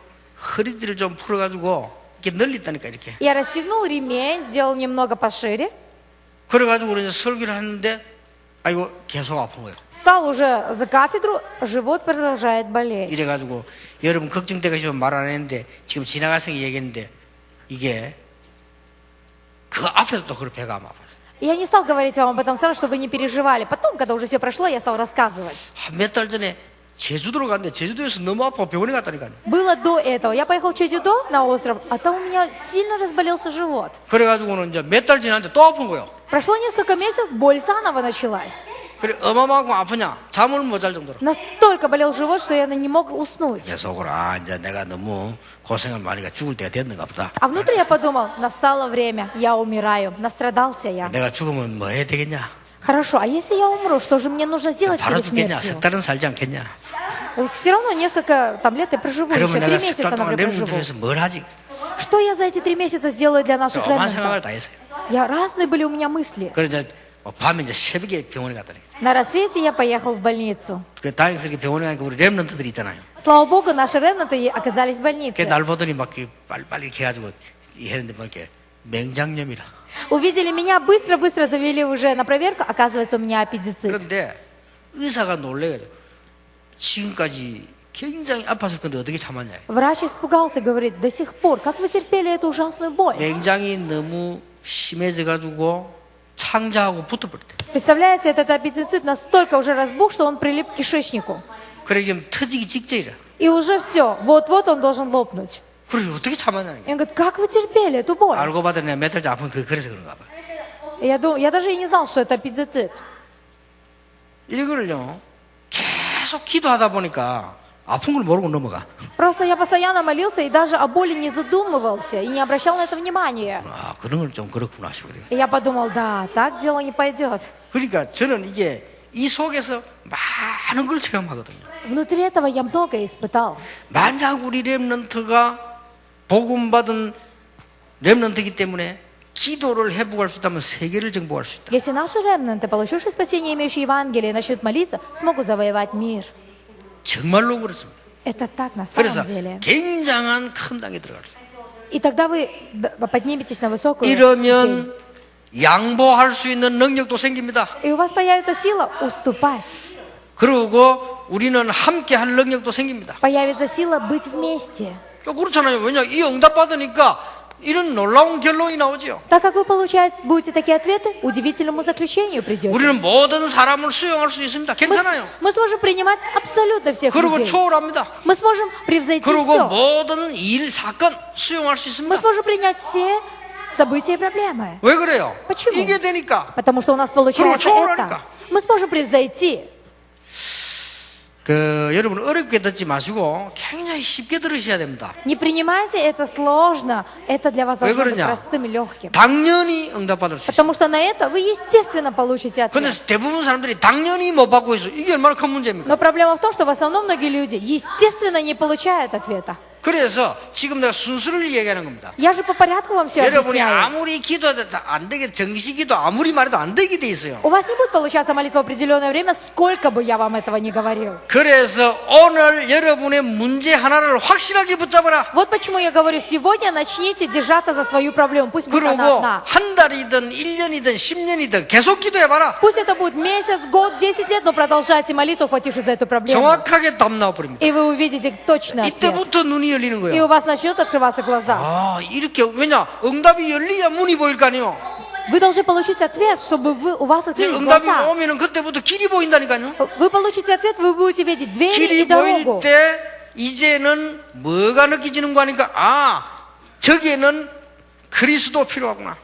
Speaker 1: 허리띠를 좀 풀어가지고 이렇게 늘렸다니까 이렇게.
Speaker 2: Я расстегнул ремень, сделал немного пошире,
Speaker 1: 그래가지고 이제 설교를 하는데 아이고 계속 아픈 거예요.
Speaker 2: встал уже за кафедру, живот продолжает болеть.
Speaker 1: 이래가지고 여러분 걱정돼가지고 말 안 했는데 지금 지나가서 얘기했는데 이게 그 앞에서 또 그걸 배가 아파.
Speaker 2: Я не стал говорить вам об этом сразу, чтобы вы не переживали. Потом, когда уже все прошло, я стал рассказывать.
Speaker 1: 몇 달 전에 제주도로 갔는데 제주도에서 너무 아파 병원에 갔다니까요.
Speaker 2: Было до этого. Я поехал в Чеджудо на остров, а там у меня сильно разболелся живот.
Speaker 1: 그래가지고는 이제 몇 달 지났는데 또 아픈 거예요.
Speaker 2: Прошло несколько месяцев, боль заново началась.
Speaker 1: 그래 어마어마하고 아프냐? 잠을 못 잘 정도로.
Speaker 2: Настолько болел живот, что я не мог уснуть.
Speaker 1: 내 속으로 이제 내가 너무 고생을 많이 가 죽을 때가 됐는가 보다.
Speaker 2: А внутри я подумал, настало время, я умираю, настрадался я.
Speaker 1: 내가 죽으면 뭐 해야 되겠냐?
Speaker 2: Хорошо, а если я умру, что же мне нужно сделать
Speaker 1: 바로
Speaker 2: перед
Speaker 1: 죽겠냐?
Speaker 2: смертью?
Speaker 1: 석 달은 살지 않겠냐?
Speaker 2: Все равно несколько лет я проживу, еще
Speaker 1: 그러면
Speaker 2: 3
Speaker 1: 내가 석
Speaker 2: месяца,
Speaker 1: 달 동안
Speaker 2: например,
Speaker 1: 렘넌트
Speaker 2: проживу.
Speaker 1: 위해서 뭘 하지?
Speaker 2: Что я за эти 3 месяца сделаю для наших
Speaker 1: 엄한 생각을
Speaker 2: ремнантов?
Speaker 1: 다 했어요.
Speaker 2: Разные были у меня мысли.
Speaker 1: 그래 이제 밤에 이제 새벽에 병원에 갔다니.
Speaker 2: На рассвете я поехал в больницу.
Speaker 1: 그 다행스럽게 병원에 가니까 우리 렘넌트들이 있잖아요.
Speaker 2: Слава Богу, наши ремнанты оказались в
Speaker 1: 그
Speaker 2: больнице.
Speaker 1: 날 보더니 막 빨리 이렇게 해가지고 했는데 뭐 이렇게 맹장염이라.
Speaker 2: Увидели меня, быстро-быстро завели уже на проверку. Оказывается, у меня аппендицит.
Speaker 1: 그런데 의사가 놀래가지고 지금까지 굉장히 아팠을 건데 어떻게 참았냐.
Speaker 2: Врач испугался, говорит, до сих пор, как вы терпели эту ужасную боль?
Speaker 1: 맹장이 너무 심해져가지고 창자하고 붙어버렸대.
Speaker 2: Представляете, этот аппендицит настолько уже разбух, что он прилип к кишечнику.
Speaker 1: 그래 지금 터지기 직전이라.
Speaker 2: И уже все, вот-вот он должен лопнуть.
Speaker 1: 그래 어떻게 참았냐.
Speaker 2: И он говорит, как вы терпели эту боль?
Speaker 1: 알고 봤더니 내가 몇 달째 아픈 그래서 그런가 봐.
Speaker 2: Я даже и не знал, что это аппендицит.
Speaker 1: 이거를요 계속 기도하다 보니까 아픈 걸 모르고 넘어가.
Speaker 2: Просто я постоянно молился и даже о боли не задумывался и не обращал на это внимания.
Speaker 1: 그런 걸 좀 그렇구나 싶어요.
Speaker 2: И я подумал, да, так дело не пойдет.
Speaker 1: 그러니까 저는 이게 이 속에서 많은 걸 체험하거든요.
Speaker 2: Внутри этого я многое испытал.
Speaker 1: 만약 우리 렘넌트가 복음 받은 렘넌트이기 때문에 기도를 회복할 수 있다면 세계를 정복할 수 있다.
Speaker 2: Если наши ремнанты, получившие спасение, имеющие Евангелие, начнут молиться, смогут завоевать мир.
Speaker 1: 정말로 그렇습니다.
Speaker 2: Это так на
Speaker 1: 그래서
Speaker 2: самом деле.
Speaker 1: 굉장한 큰 땅에 들어갈 수 있다.
Speaker 2: И тогда вы подниметесь на высокую ступень.
Speaker 1: 이러면 양보할 수 있는 능력도 생깁니다.
Speaker 2: И у вас появится сила уступать.
Speaker 1: 그리고 우리는 함께 할 능력도 생깁니다.
Speaker 2: Появится сила быть вместе.
Speaker 1: 그렇잖아요. 왜냐 이 응답 받으니까 이런 놀라운 결론이 나오죠.
Speaker 2: Так как вы будете такие ответы, удивительному заключению придете.
Speaker 1: 우리는 모든 사람을 수용할 수 있습니다. 괜찮아요.
Speaker 2: Мы сможем принимать абсолютно всех
Speaker 1: 그리고
Speaker 2: людей.
Speaker 1: 초월합니다.
Speaker 2: Мы сможем превзойти
Speaker 1: 그리고
Speaker 2: все.
Speaker 1: 모든 일, 사건 수용할 수
Speaker 2: Мы
Speaker 1: 있습니다.
Speaker 2: сможем принять все события и проблемы.
Speaker 1: 왜 그래요?
Speaker 2: Почему?
Speaker 1: 이게 되니까.
Speaker 2: Потому что у нас получается
Speaker 1: 그리고 초월하니까.
Speaker 2: это. Мы сможем превзойти.
Speaker 1: 여러분 어렵게 듣지 마시고 굉장히 쉽게 들으셔야 됩니다.
Speaker 2: Не принимайте это сложно. Это для вас
Speaker 1: 왜
Speaker 2: должно быть
Speaker 1: 그러냐?
Speaker 2: простым и легким.
Speaker 1: 당연히 응답받을 수 있어요.
Speaker 2: Потому что на это вы, естественно, получите
Speaker 1: 근데
Speaker 2: ответ.
Speaker 1: 대부분 사람들이 당연히 못 받고 있어. 이게 얼마나 큰 문제입니까?
Speaker 2: Но проблема в том, что в основном многие люди, естественно, не получают ответа.
Speaker 1: 그래서 지금 내가 순서를 얘기하는 겁니다.
Speaker 2: Я же по порядку вам все
Speaker 1: 여러분이
Speaker 2: объясняю.
Speaker 1: 아무리 기도해도 안 되게 정식기도 아무리 말해도 안 되게 돼 있어요.
Speaker 2: У вас не будет получаться молитва в определенное время, сколько бы я вам этого не говорил.
Speaker 1: 그래서 오늘 여러분의 문제 하나를 확실하게 붙잡아라.
Speaker 2: Вот почему я говорю, сегодня начните держаться за свою проблему. Пусть будет она
Speaker 1: 그리고
Speaker 2: одна.
Speaker 1: 한 달이든 1년이든 10년이든 계속 기도해봐라.
Speaker 2: Пусть это будет месяц, год, 10 лет, но продолжайте молиться, ухватившись за эту проблему.
Speaker 1: 정확하게 답 나와버립니다.
Speaker 2: И вы увидите точный ответ.
Speaker 1: 이때부터 눈이 열리는
Speaker 2: И
Speaker 1: 거예요.
Speaker 2: у вас начнут открываться глаза.
Speaker 1: 이렇게 왜냐 응답이 열려야 문이 보일 거 아니에요.
Speaker 2: Вы должны получить ответ, чтобы у вас открылись
Speaker 1: 응답이
Speaker 2: глаза.
Speaker 1: 오면은 그때부터 길이 보인다니까요.
Speaker 2: Вы получите ответ, вы будете видеть двери
Speaker 1: 길이
Speaker 2: и
Speaker 1: 보일
Speaker 2: дорогу.
Speaker 1: 때 이제는 뭐가 느껴지는 거 하니까 저기에는 그리스도 필요하구나.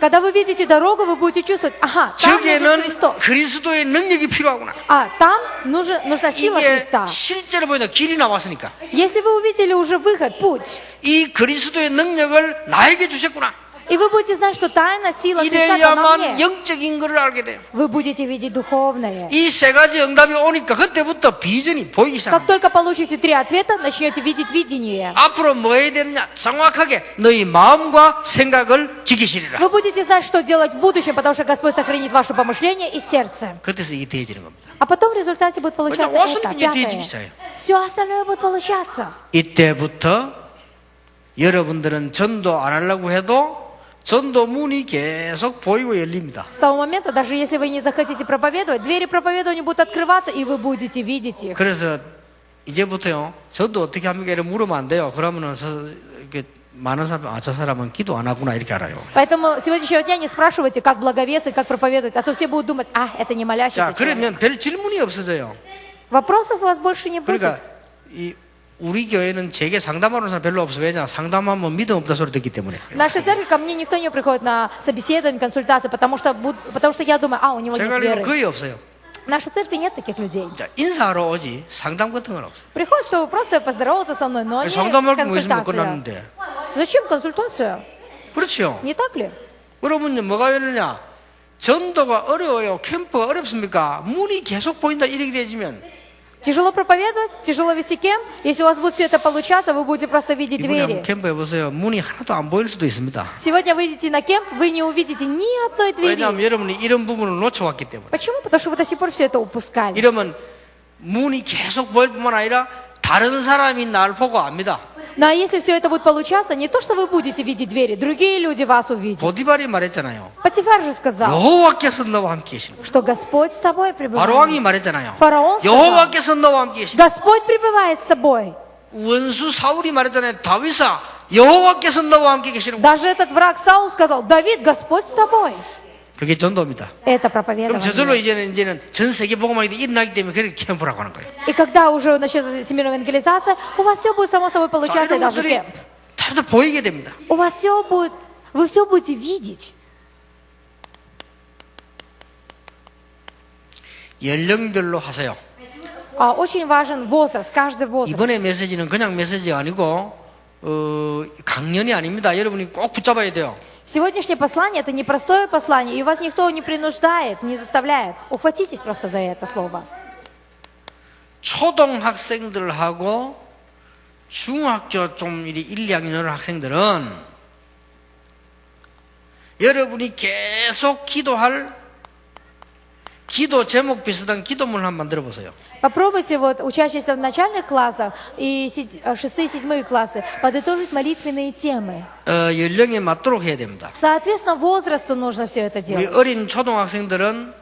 Speaker 2: Когда вы видите дорогу, вы будете чувствовать, ага, там нужен
Speaker 1: 저기에는
Speaker 2: Христос.
Speaker 1: 그리스도의 능력이 필요하구나.
Speaker 2: А там нужна сила
Speaker 1: 이게
Speaker 2: Христа.
Speaker 1: 실제로 보인다. 길이 나왔으니까.
Speaker 2: Если вы увидели уже выход, путь,
Speaker 1: 이 그리스도의 능력을 나에게 주셨구나.
Speaker 2: и вы будете знать, что тайна сила Христа дана
Speaker 1: 이래야만
Speaker 2: мне,
Speaker 1: 영적인 것을 알게 돼요.
Speaker 2: вы будете видеть духовное.
Speaker 1: 이 세 가지 응답이 오니까 그때부터 비전이 보이기
Speaker 2: Как
Speaker 1: 시작합니다.
Speaker 2: только получите 3 ответа, начнете видеть видение.
Speaker 1: 앞으로 뭐 해야 되느냐? 정확하게 너희 마음과 생각을 지키시리라.
Speaker 2: Вы будете знать, что делать в будущем, потому что Господь сохранит ваше помышление и сердце.
Speaker 1: 그때서 이게 되어지는 겁니다.
Speaker 2: А потом в результате будет получаться
Speaker 1: Понятно,
Speaker 2: это,
Speaker 1: 이제
Speaker 2: пятое.
Speaker 1: 뒤집어져요.
Speaker 2: Все остальное будет получаться.
Speaker 1: 이때부터 여러분들은 전도 안 하려고 해도 전도 문이 계속 보이고 열립니다.
Speaker 2: С того момента, даже если вы не захотите проповедовать, двери проповедования будут открываться, и вы будете видеть их.
Speaker 1: 그래서 이제부터요, 전도 어떻게 합니까? 이렇게 물으면 안 돼요. 그러면은 많은 사람, 저 사람은 기도 안 하구나 이렇게 알아요.
Speaker 2: Поэтому сегодняшнего дня не спрашивайте, как благовествовать, как проповедовать, а то все будут думать, это не молящийся
Speaker 1: 자,
Speaker 2: человек.
Speaker 1: 그러면 별 질문이 없어져요.
Speaker 2: Вопросов у вас больше не будет.
Speaker 1: 그러니까 이 우리 교회는 제게 상담하는 사람 별로 없어. 왜냐? 상담하면 믿음 없다 소리 듣기 때문에.
Speaker 2: В нашей церкви ко мне никто не приходит на собеседование, консультации, потому что я думаю, у него нет
Speaker 1: 제가 알기로
Speaker 2: веры.
Speaker 1: 거의 없어요.
Speaker 2: В нашей церкви нет таких людей.
Speaker 1: 자, 인사하러 오지 상담 같은 건 없어요.
Speaker 2: Приходят, чтобы просто поздороваться со мной, но не
Speaker 1: 상담할 거 뭐 있으면
Speaker 2: консультация.
Speaker 1: 끝났는데.
Speaker 2: Зачем консультацию?
Speaker 1: 그렇죠.
Speaker 2: Не так ли?
Speaker 1: 여러분은 뭐가 되느냐? 전도가 어려워요. 캠프가 어렵습니까? 문이 계속 보인다 이렇게 되지면
Speaker 2: Тяжело проповедовать, тяжело вести кемп. Если у вас будет все это получаться, вы будете просто видеть
Speaker 1: 이분이 한번
Speaker 2: двери.
Speaker 1: 캠프 해보세요. 문이 하나도 안 보일 수도 있습니다.
Speaker 2: Сегодня вы идете на кемп, вы не увидите ни одной
Speaker 1: 왜냐하면
Speaker 2: двери.
Speaker 1: 여러분이 이런 부분을 놓쳐왔기 때문에.
Speaker 2: Почему? Потому что вы до сих пор все это упускали.
Speaker 1: 이러면 문이 계속 보일 뿐만 아니라 다른 사람이 날 보고 압니다.
Speaker 2: Ну а если все это будет получаться, не то, что вы будете видеть двери, другие люди вас увидят.
Speaker 1: 보디발이 말했잖아요.
Speaker 2: Патифар же сказал,
Speaker 1: 여호와께서 너와 함께 계십니다.
Speaker 2: что Господь с тобой
Speaker 1: 바로왕이
Speaker 2: пребывает.
Speaker 1: 말했잖아요.
Speaker 2: Фараон сказал,
Speaker 1: 여호와께서 너와 함께 계십니다.
Speaker 2: Господь пребывает с тобой.
Speaker 1: 원수 사울이 말했잖아요. 다윗아, 여호와께서 너와 함께 계시는 거.
Speaker 2: Даже этот враг Саул сказал, Давид, Господь с тобой.
Speaker 1: 그게 전도입니다.
Speaker 2: Это
Speaker 1: 그럼 저절로
Speaker 2: проповедование.
Speaker 1: 이제는 전 세계 복음화가 일어나기 때문에 그렇게 캠프라고 하는 거예요.
Speaker 2: И когда уже начнется всемирная евангелизация, у вас все будет само собой
Speaker 1: 자,
Speaker 2: получаться, и
Speaker 1: 이런
Speaker 2: даже
Speaker 1: 것들이
Speaker 2: кемп.
Speaker 1: 다 보이게 됩니다.
Speaker 2: У вас все будет, вы все будете видеть.
Speaker 1: 연령별로 하세요.
Speaker 2: Очень важен возраст, каждый возраст.
Speaker 1: 이번에 메시지는 그냥 메시지가 아니고 강연이 아닙니다. 여러분이 꼭 붙잡아야 돼요.
Speaker 2: Сегодняшнее послание – это непростое послание, и вас никто не принуждает, не заставляет. Ухватитесь просто за это слово.
Speaker 1: 초등학생들하고 중학교 좀 1, 2학년 학생들은 여러분이 계속 기도할 기도 제목 비슷한 기도문을 한번 만들어 보세요.
Speaker 2: Попробуйте вот учащиеся в начальных классах и 6-7 классы подытожить молитвенные темы.
Speaker 1: 연령에 맞도록 해야 됩니다.
Speaker 2: Соответственно, возрасту нужно все это
Speaker 1: 우리
Speaker 2: делать.
Speaker 1: 어린 초등학생들은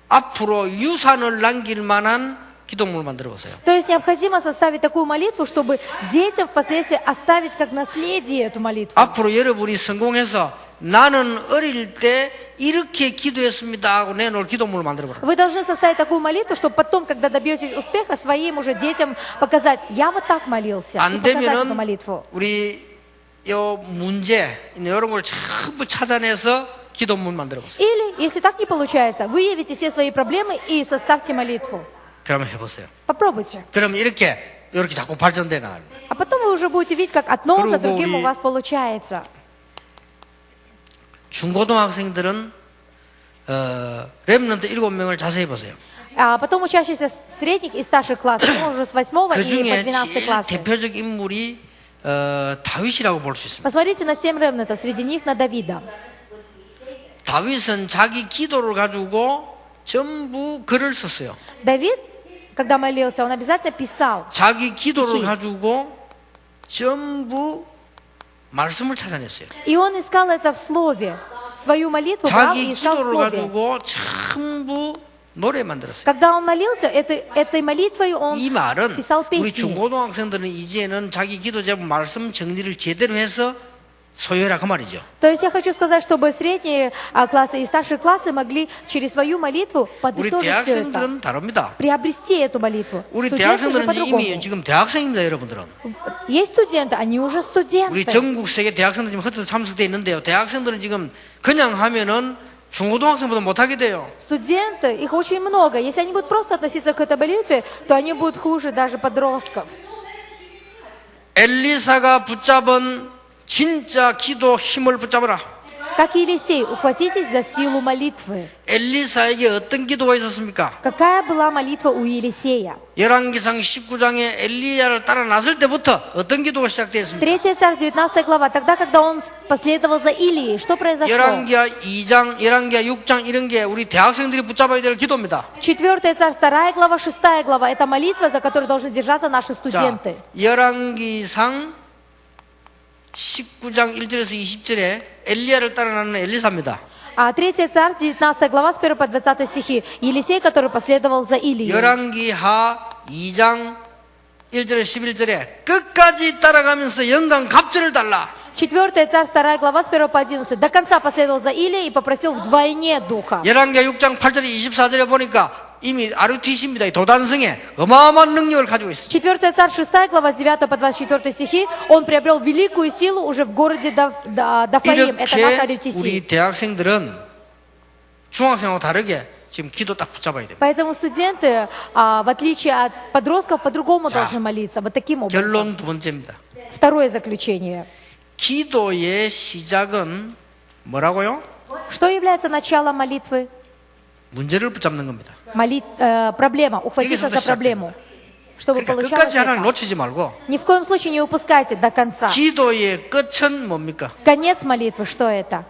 Speaker 1: 앞으로 유산을 남길 만한 기도문을 만들어 보세요.
Speaker 2: То есть необходимо составить такую молитву, чтобы детям впоследствии оставить как наследие эту молитву.
Speaker 1: 앞으로 여러분이 성공해서 나는 어릴 때 이렇게 기도했습니다 하고 내놓을 기도문을 만들어 보라.
Speaker 2: Вы должны составить такую молитву, чтобы потом, когда добьетесь успеха, своим уже детям показать, я вот так молился, и
Speaker 1: 안
Speaker 2: показать эту
Speaker 1: 되면은
Speaker 2: молитву.
Speaker 1: 우리 요 문제 이런 걸 전부 찾아내서 기도문 만들어 보세요.
Speaker 2: Или, если так не получается, выявите все свои проблемы и составьте молитву.
Speaker 1: 그러면 해보세요.
Speaker 2: Попробуйте.
Speaker 1: 그러면 이렇게 자꾸 발전돼 나가요.
Speaker 2: А потом вы уже будете видеть, как одно за
Speaker 1: 그리고
Speaker 2: другим
Speaker 1: 우리-
Speaker 2: у вас получается.
Speaker 1: 중고등학생들은 렘넌트 7명을 자세히 보세요.
Speaker 2: А потом учащиеся средних и старших классов, ну, уже с 8
Speaker 1: 그
Speaker 2: и по
Speaker 1: 중에
Speaker 2: 12
Speaker 1: 제일
Speaker 2: классы.
Speaker 1: 대표적 인물이 다윗이라고 볼 수 있습니다.
Speaker 2: Посмотрите на 7 ремнантов, среди них на Давида.
Speaker 1: 다윗은 자기 기도를 가지고 전부 글을 썼어요.
Speaker 2: Давид, когда молился, он обязательно писал.
Speaker 1: 자기 기도를
Speaker 2: 스키.
Speaker 1: 가지고 전부 말씀을 찾아냈어요.
Speaker 2: И он искал это в слове. Свою молитву брал и
Speaker 1: 자기
Speaker 2: искал в
Speaker 1: 기도를
Speaker 2: слове.
Speaker 1: 가지고 전부 노래 만들었어요.
Speaker 2: Когда он молился, этой молитвой он
Speaker 1: 이 말은
Speaker 2: писал
Speaker 1: 우리
Speaker 2: песни.
Speaker 1: 중고등학생들은 이제는 자기 기도 제목 말씀 정리를 제대로 해서 소유해라 그 말이죠.
Speaker 2: То есть я хочу сказать, чтобы средние классы и старшие классы могли через свою молитву
Speaker 1: 우리
Speaker 2: подытожить все это.
Speaker 1: 대학생들은 다릅니다.
Speaker 2: Приобрести эту молитву.
Speaker 1: 우리
Speaker 2: Студенты же
Speaker 1: 대학생들은 이미
Speaker 2: по-другому.
Speaker 1: 지금 대학생입니다, 여러분들은.
Speaker 2: Есть студенты, они уже
Speaker 1: 우리
Speaker 2: студенты.
Speaker 1: 전국 세계 대학생들 지금 흩어져 참석돼 있는데요. 대학생들은 지금 그냥 하면은 중고등학생보다 못하게 돼요.
Speaker 2: Студенты, их очень много. Если они будут просто относиться к этой молитве, то они будут хуже даже подростков.
Speaker 1: 엘리사가 붙잡은 진짜 기도 힘을 붙잡으라.
Speaker 2: Как Елисей, ухватитесь за силу молитвы.
Speaker 1: 엘리사에게 어떤 기도가 있었습니까?
Speaker 2: Какая была молитва у Елисея?
Speaker 1: 열왕기상 19장에 엘리야를 따라 나설 때부터 어떤 기도가 시작되었습니까?
Speaker 2: 3 царь, 19 глава. Тогда, когда он последовал за Илией, что произошло?
Speaker 1: 열왕기하 2장, 열왕기하 6장 이런 게 우리 대학생들이 붙잡아야 될 기도입니다.
Speaker 2: 4 царь, 2 глава, 6 глава. Это молитва, за которую должны держаться наши
Speaker 1: 자,
Speaker 2: студенты.
Speaker 1: 열왕기상 19장 1절에서 20절에 엘리야를 따라 나는 엘리사입니다.
Speaker 2: 3 царь, 19 глава, с 1 по 20 стихи. Елисей, который последовал за Илией.
Speaker 1: 열왕기하 2장 1절에 11절에 끝까지 따라가면서 영광 갑절을 달라.
Speaker 2: 4 Царь, 2 глава, с 1 по 11. До конца последовал за Илией и попросил вдвойне духа.
Speaker 1: 열왕기하 6장 8절 24절에 보니까 이미 아르티십니다. 이 도단성에 어마어마한 능력을 가지고 있어요.
Speaker 2: 4 Царь, 6 глава, с 9 по 24 стихи, он приобрел великую силу уже в городе Дафаим. Это наш
Speaker 1: 이렇게
Speaker 2: Аритисий.
Speaker 1: 우리 대학생들은 중학생하고 다르게 지금 기도 딱 붙잡아야 됩니다.
Speaker 2: Поэтому студенты, в отличие от подростков, по-другому
Speaker 1: 자,
Speaker 2: должны молиться. Вот таким образом.
Speaker 1: 결론 두 번째입니다.
Speaker 2: Второе заключение.
Speaker 1: 기도의 시작은 뭐라고요?
Speaker 2: Что является началом молитвы?
Speaker 1: 문제를 붙잡는 겁니다.
Speaker 2: Проблема. Ухватиться за проблему. Чтобы
Speaker 1: 그러니까
Speaker 2: получалось
Speaker 1: 끝까지 하나를
Speaker 2: это.
Speaker 1: 놓치지 말고
Speaker 2: Ни в коем случае не упускайте до конца.
Speaker 1: 기도의 끝은 뭡니까?
Speaker 2: Конец молитвы, что это?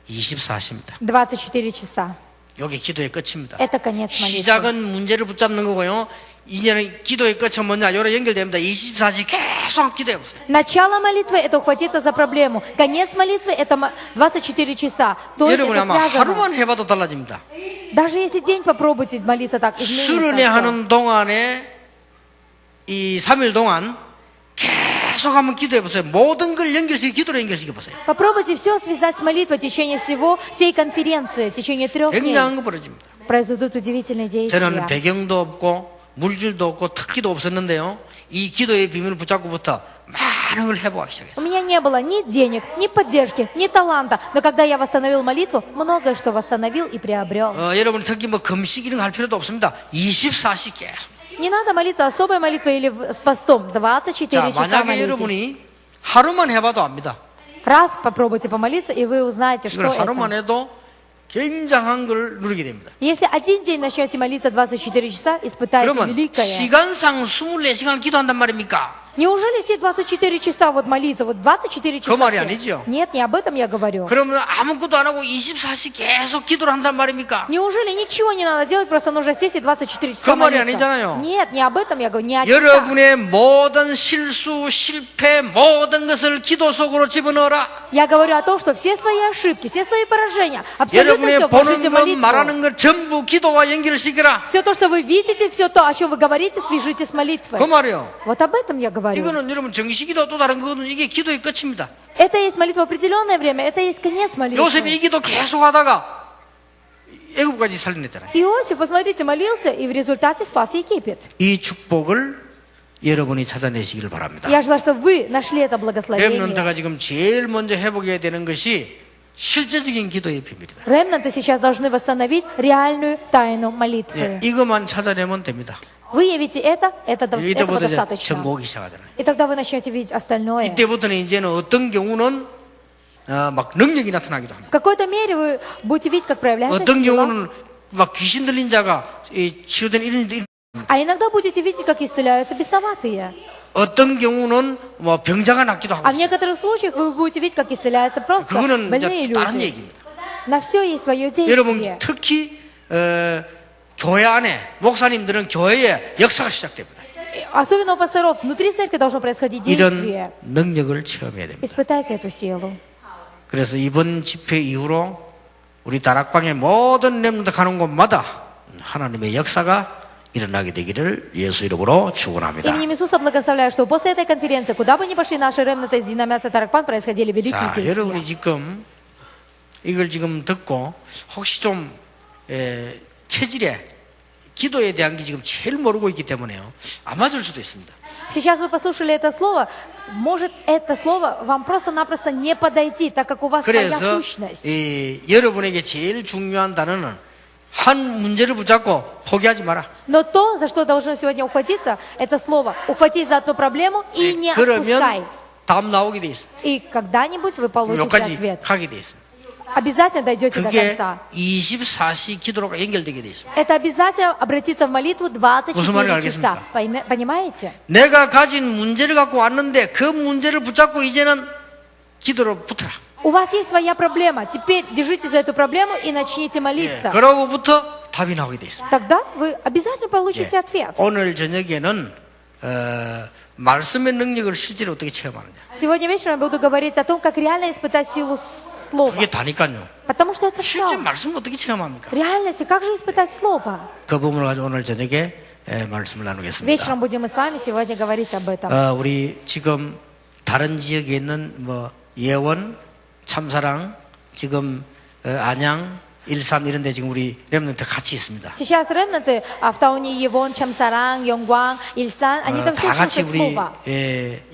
Speaker 1: 24시입니다.
Speaker 2: 24 часа.
Speaker 1: 여기 기도의 끝입니다.
Speaker 2: Это конец молитвы.
Speaker 1: 시작은 문제를 붙잡는 거고요. 이제는 기도의 끝은 뭐냐? 요래 연결됩니다. 24시 계속 기도해 보세요.
Speaker 2: Начало молитвы – это ухватиться за проблему. Конец молитвы – это 24 часа. То есть
Speaker 1: 여러분이
Speaker 2: это
Speaker 1: 아마
Speaker 2: связано.
Speaker 1: 하루만 해봐도 달라집니다.
Speaker 2: Даже если день попробуйте молиться так, изменится
Speaker 1: 수련회
Speaker 2: всё.
Speaker 1: 하는 동안에 이 3일 동안 계속 한번 기도해 보세요. 모든 걸 연결시켜 기도로 연결시켜 보세요.
Speaker 2: Попробуйте все связать с молитвой в течение всей конференции, в течение 3 дней.
Speaker 1: 굉장한 거 벌어집니다.
Speaker 2: Произойдут удивительные
Speaker 1: 저는
Speaker 2: действия.
Speaker 1: 배경도 없고 물질도 없고 특기도 없었는데요. 이 기도의 비밀을 붙잡고부터 많은 걸 해보기
Speaker 2: У
Speaker 1: 시작했어요.
Speaker 2: меня не было ни денег, ни поддержки, ни таланта. Но когда я восстановил молитву, многое что восстановил и приобрел.
Speaker 1: 여러분 특히 뭐 금식 이런 거 할 필요도 없습니다. 24시 계속.
Speaker 2: Не надо молиться особой молитвой или с постом. 24
Speaker 1: 자,
Speaker 2: часа
Speaker 1: 만약에
Speaker 2: молитесь.
Speaker 1: 여러분이 하루만 해봐도 압니다.
Speaker 2: Раз попробуйте помолиться, и вы узнаете, что
Speaker 1: 이걸 하루만
Speaker 2: это.
Speaker 1: 해도 굉장한 걸 누리게 됩니다.
Speaker 2: Если один день начнете молиться 24 часа, испытаете
Speaker 1: 그러면
Speaker 2: великое.
Speaker 1: 시간상 24시간을 기도한단 말입니까?
Speaker 2: Неужели все 24 часа вот молиться? Вот 24 часа.
Speaker 1: 그 말이
Speaker 2: все?
Speaker 1: 아니죠.
Speaker 2: Нет, не об этом я говорю.
Speaker 1: 그러면 아무것도 안 하고 24시 계속 기도를 한단 말입니까?
Speaker 2: Неужели ничего не надо делать, просто нужно сесть и 24 часа
Speaker 1: 그 말이
Speaker 2: молиться?
Speaker 1: 아니잖아요.
Speaker 2: Нет, не об этом я говорю, не о часах.
Speaker 1: 여러분의 모든 실수, 실패, 모든 것을 기도 속으로 집어넣어라.
Speaker 2: Я говорю о том, что все свои ошибки, все свои поражения, абсолютно
Speaker 1: 여러분의
Speaker 2: все
Speaker 1: 보는
Speaker 2: вложите в
Speaker 1: 것,
Speaker 2: молитву.
Speaker 1: 말하는 것 전부 기도와 연결시켜라.
Speaker 2: Все то, что вы видите, все то, о чем вы говорите, свяжите с молитвой.
Speaker 1: 그 말이요.
Speaker 2: Вот об этом я говорю.
Speaker 1: 이거는 여러분 정식기도 또 다른 거거든. 이게 기도의 끝입니다.
Speaker 2: Это есть молитва в определенное время, это есть конец
Speaker 1: 요셉이
Speaker 2: молитвы.
Speaker 1: 이 기도 계속 하다가 애굽까지 살려냈잖아요.
Speaker 2: Иосиф, посмотрите, молился и в результате спас Египет.
Speaker 1: 이 축복을 여러분이 찾아내시기를 바랍니다.
Speaker 2: Я желаю, чтобы вы нашли это благословение.
Speaker 1: 렘넌트가 지금 제일 먼저 회복해야 되는 것이 실제적인 기도의 비밀이다.
Speaker 2: Ремнанты сейчас должны восстановить реальную тайну
Speaker 1: 예,
Speaker 2: молитвы.
Speaker 1: 이것만 찾아내면 됩니다.
Speaker 2: Выявите это, этого
Speaker 1: 이때부터 이제
Speaker 2: достаточно.
Speaker 1: 전부 오기 시작하잖아요.
Speaker 2: И тогда вы начнете видеть остальное.
Speaker 1: 이때부터는 이제는 어떤 경우는 막 능력이 나타나기도 합니다.
Speaker 2: В какой-то мере вы будете видеть, как проявляется
Speaker 1: 어떤
Speaker 2: сила.
Speaker 1: 경우는 막 귀신 들린 자가 치유된 이런 일이
Speaker 2: А иногда будете видеть, как исцеляются бесноватые.
Speaker 1: 어떤 경우는 뭐 병자가 낫기도
Speaker 2: А в
Speaker 1: 하고
Speaker 2: некоторых случаях вы будете видеть, как исцеляются просто
Speaker 1: 그거는
Speaker 2: больные
Speaker 1: 이제 다른
Speaker 2: люди.
Speaker 1: 얘기입니다.
Speaker 2: На все есть свое
Speaker 1: 여러분
Speaker 2: действие.
Speaker 1: 특히 교회 안에 목사님들은 교회에 역사가 시작됩니다.
Speaker 2: Особенно у пасторов. Внутри церкви должно происходить действие.
Speaker 1: 이런 능력을 체험해야 됩니다.
Speaker 2: Испытайте эту силу.
Speaker 1: 그래서 이번 집회 이후로 우리 다락방의 모든 렘넌트 가는 곳마다 하나님의 역사가 일어나게 되기를 예수 이름으로 축원합니다.
Speaker 2: Именем Иисуса благословляю, что после этой конференции, куда бы ни пошли наши ремнанты из Динамяса Таракпан, происходили великие
Speaker 1: 자,
Speaker 2: действия.
Speaker 1: 여러분이 지금 이걸 지금 듣고 혹시 좀 체질에 기도에 대한 게 지금 제일 모르고 있기 때문에요. 안 맞을 수도 있습니다.
Speaker 2: Сейчас вы послушали это слово, может это слово вам просто-напросто не подойти, так как у вас своя
Speaker 1: 그래서
Speaker 2: сущность.
Speaker 1: 여러분에게 제일 중요한 단어는 한 문제를 붙잡고 포기하지 마라.
Speaker 2: Но то, за что должно сегодня ухватиться, это слово. Ухватись за одну проблему и не отпускай.
Speaker 1: 그러면 답 나오게 돼 있습니다.
Speaker 2: И когда-нибудь вы получите
Speaker 1: 여기까지
Speaker 2: ответ.
Speaker 1: 가게 돼 있습니다.
Speaker 2: Обязательно дойдете до
Speaker 1: 그게
Speaker 2: конца.
Speaker 1: 24시 기도로 연결되게 돼 있습니다.
Speaker 2: Это обязательно обратиться в молитву
Speaker 1: 무슨 말인지
Speaker 2: 24 часа.
Speaker 1: 알겠습니까?
Speaker 2: Понимаете?
Speaker 1: 내가 가진 문제를 갖고 왔는데 그 문제를 붙잡고 이제는 기도로 붙어라.
Speaker 2: У вас есть своя проблема. Теперь держите за эту проблему и начните молиться.
Speaker 1: 그러고부터 답이 나오게 돼 있습니다.
Speaker 2: Тогда вы обязательно получите ответ.
Speaker 1: 오늘 저녁에는 말씀의 능력을 실제로 어떻게 체험하느냐.
Speaker 2: Сегодня вечером я буду говорить о том, как реально испытать силу слова.
Speaker 1: 그게 다니까요.
Speaker 2: Потому что это
Speaker 1: 실제
Speaker 2: все.
Speaker 1: 말씀을 어떻게 체험합니까?
Speaker 2: В реальности, как же испытать слово?
Speaker 1: 그 부분을 가지고 오늘 저녁에 말씀을 나누겠습니다.
Speaker 2: Вечером будем мы с вами сегодня говорить об этом.
Speaker 1: 우리 지금 다른 지역에 있는 뭐 예원, 참사랑, 지금 안양, 일산 이런 데 지금 우리 렘넌트 같이 있습니다.
Speaker 2: Сейчас ремнанты в Тауне, Евон, Чамсарang, Йонгван, Ильсан, они там все
Speaker 1: 다 같이
Speaker 2: слушают
Speaker 1: 우리
Speaker 2: слово.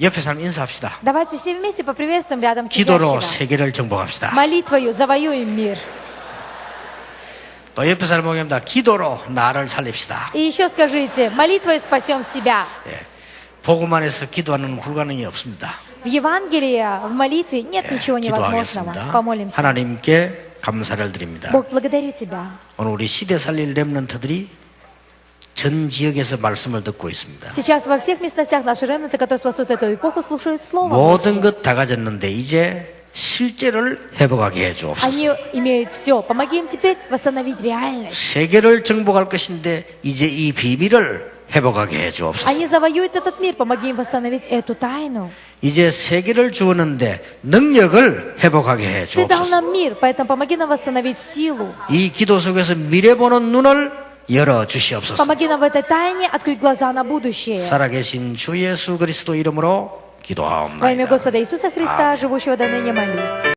Speaker 1: 옆에 사람 ин사합시다.
Speaker 2: Давайте все вместе поприветствуем рядом
Speaker 1: 기도로
Speaker 2: сидящего.
Speaker 1: 세계를 정복합시다.
Speaker 2: Молитвою завоюем мир.
Speaker 1: 또 옆에 사람 보겠습니다. 기도로 나를 살립시다.
Speaker 2: И еще скажите, молитвой спасем себя.
Speaker 1: 예. 복음만 해서 기도하는 불가능이 없습니다.
Speaker 2: В Евангелии, в молитве нет ничего невозможного.
Speaker 1: 기도하겠습니다.
Speaker 2: Помолимся.
Speaker 1: 하나님께 감사를 드립니다.
Speaker 2: Бог, благодарю Тебя.
Speaker 1: 오늘 우리 시대 살릴 렘넌트들이 전 지역에서 말씀을 듣고 있습니다.
Speaker 2: Сейчас во всех местностях наши ремнанты, которые спасут эту эпоху, слушают Слово.
Speaker 1: 모든 것 다 가졌는데 이제 실제를 회복하게 해주옵소서.
Speaker 2: Они имеют все. Помоги им теперь восстановить реальность.
Speaker 1: 세계를 정복할 것인데 이제 이 비밀을 회복하게 해주옵소서.
Speaker 2: Они завоюют этот мир. Помоги им восстановить эту тайну.
Speaker 1: 이제 세계를 주었는데 능력을 회복하게
Speaker 2: Ты дал
Speaker 1: 해주옵소서.
Speaker 2: нам мир, поэтому помоги нам восстановить силу.
Speaker 1: 이 기도 속에서 미래 보는 눈을 열어 주시옵소서.
Speaker 2: Помоги нам в этой тайне открыть глаза на будущее.
Speaker 1: 살아계신 주 예수 그리스도 이름으로
Speaker 2: Во имя
Speaker 1: 기도하옵나이다.
Speaker 2: Господа Иисуса Христа, живущего до ныне, молюсь.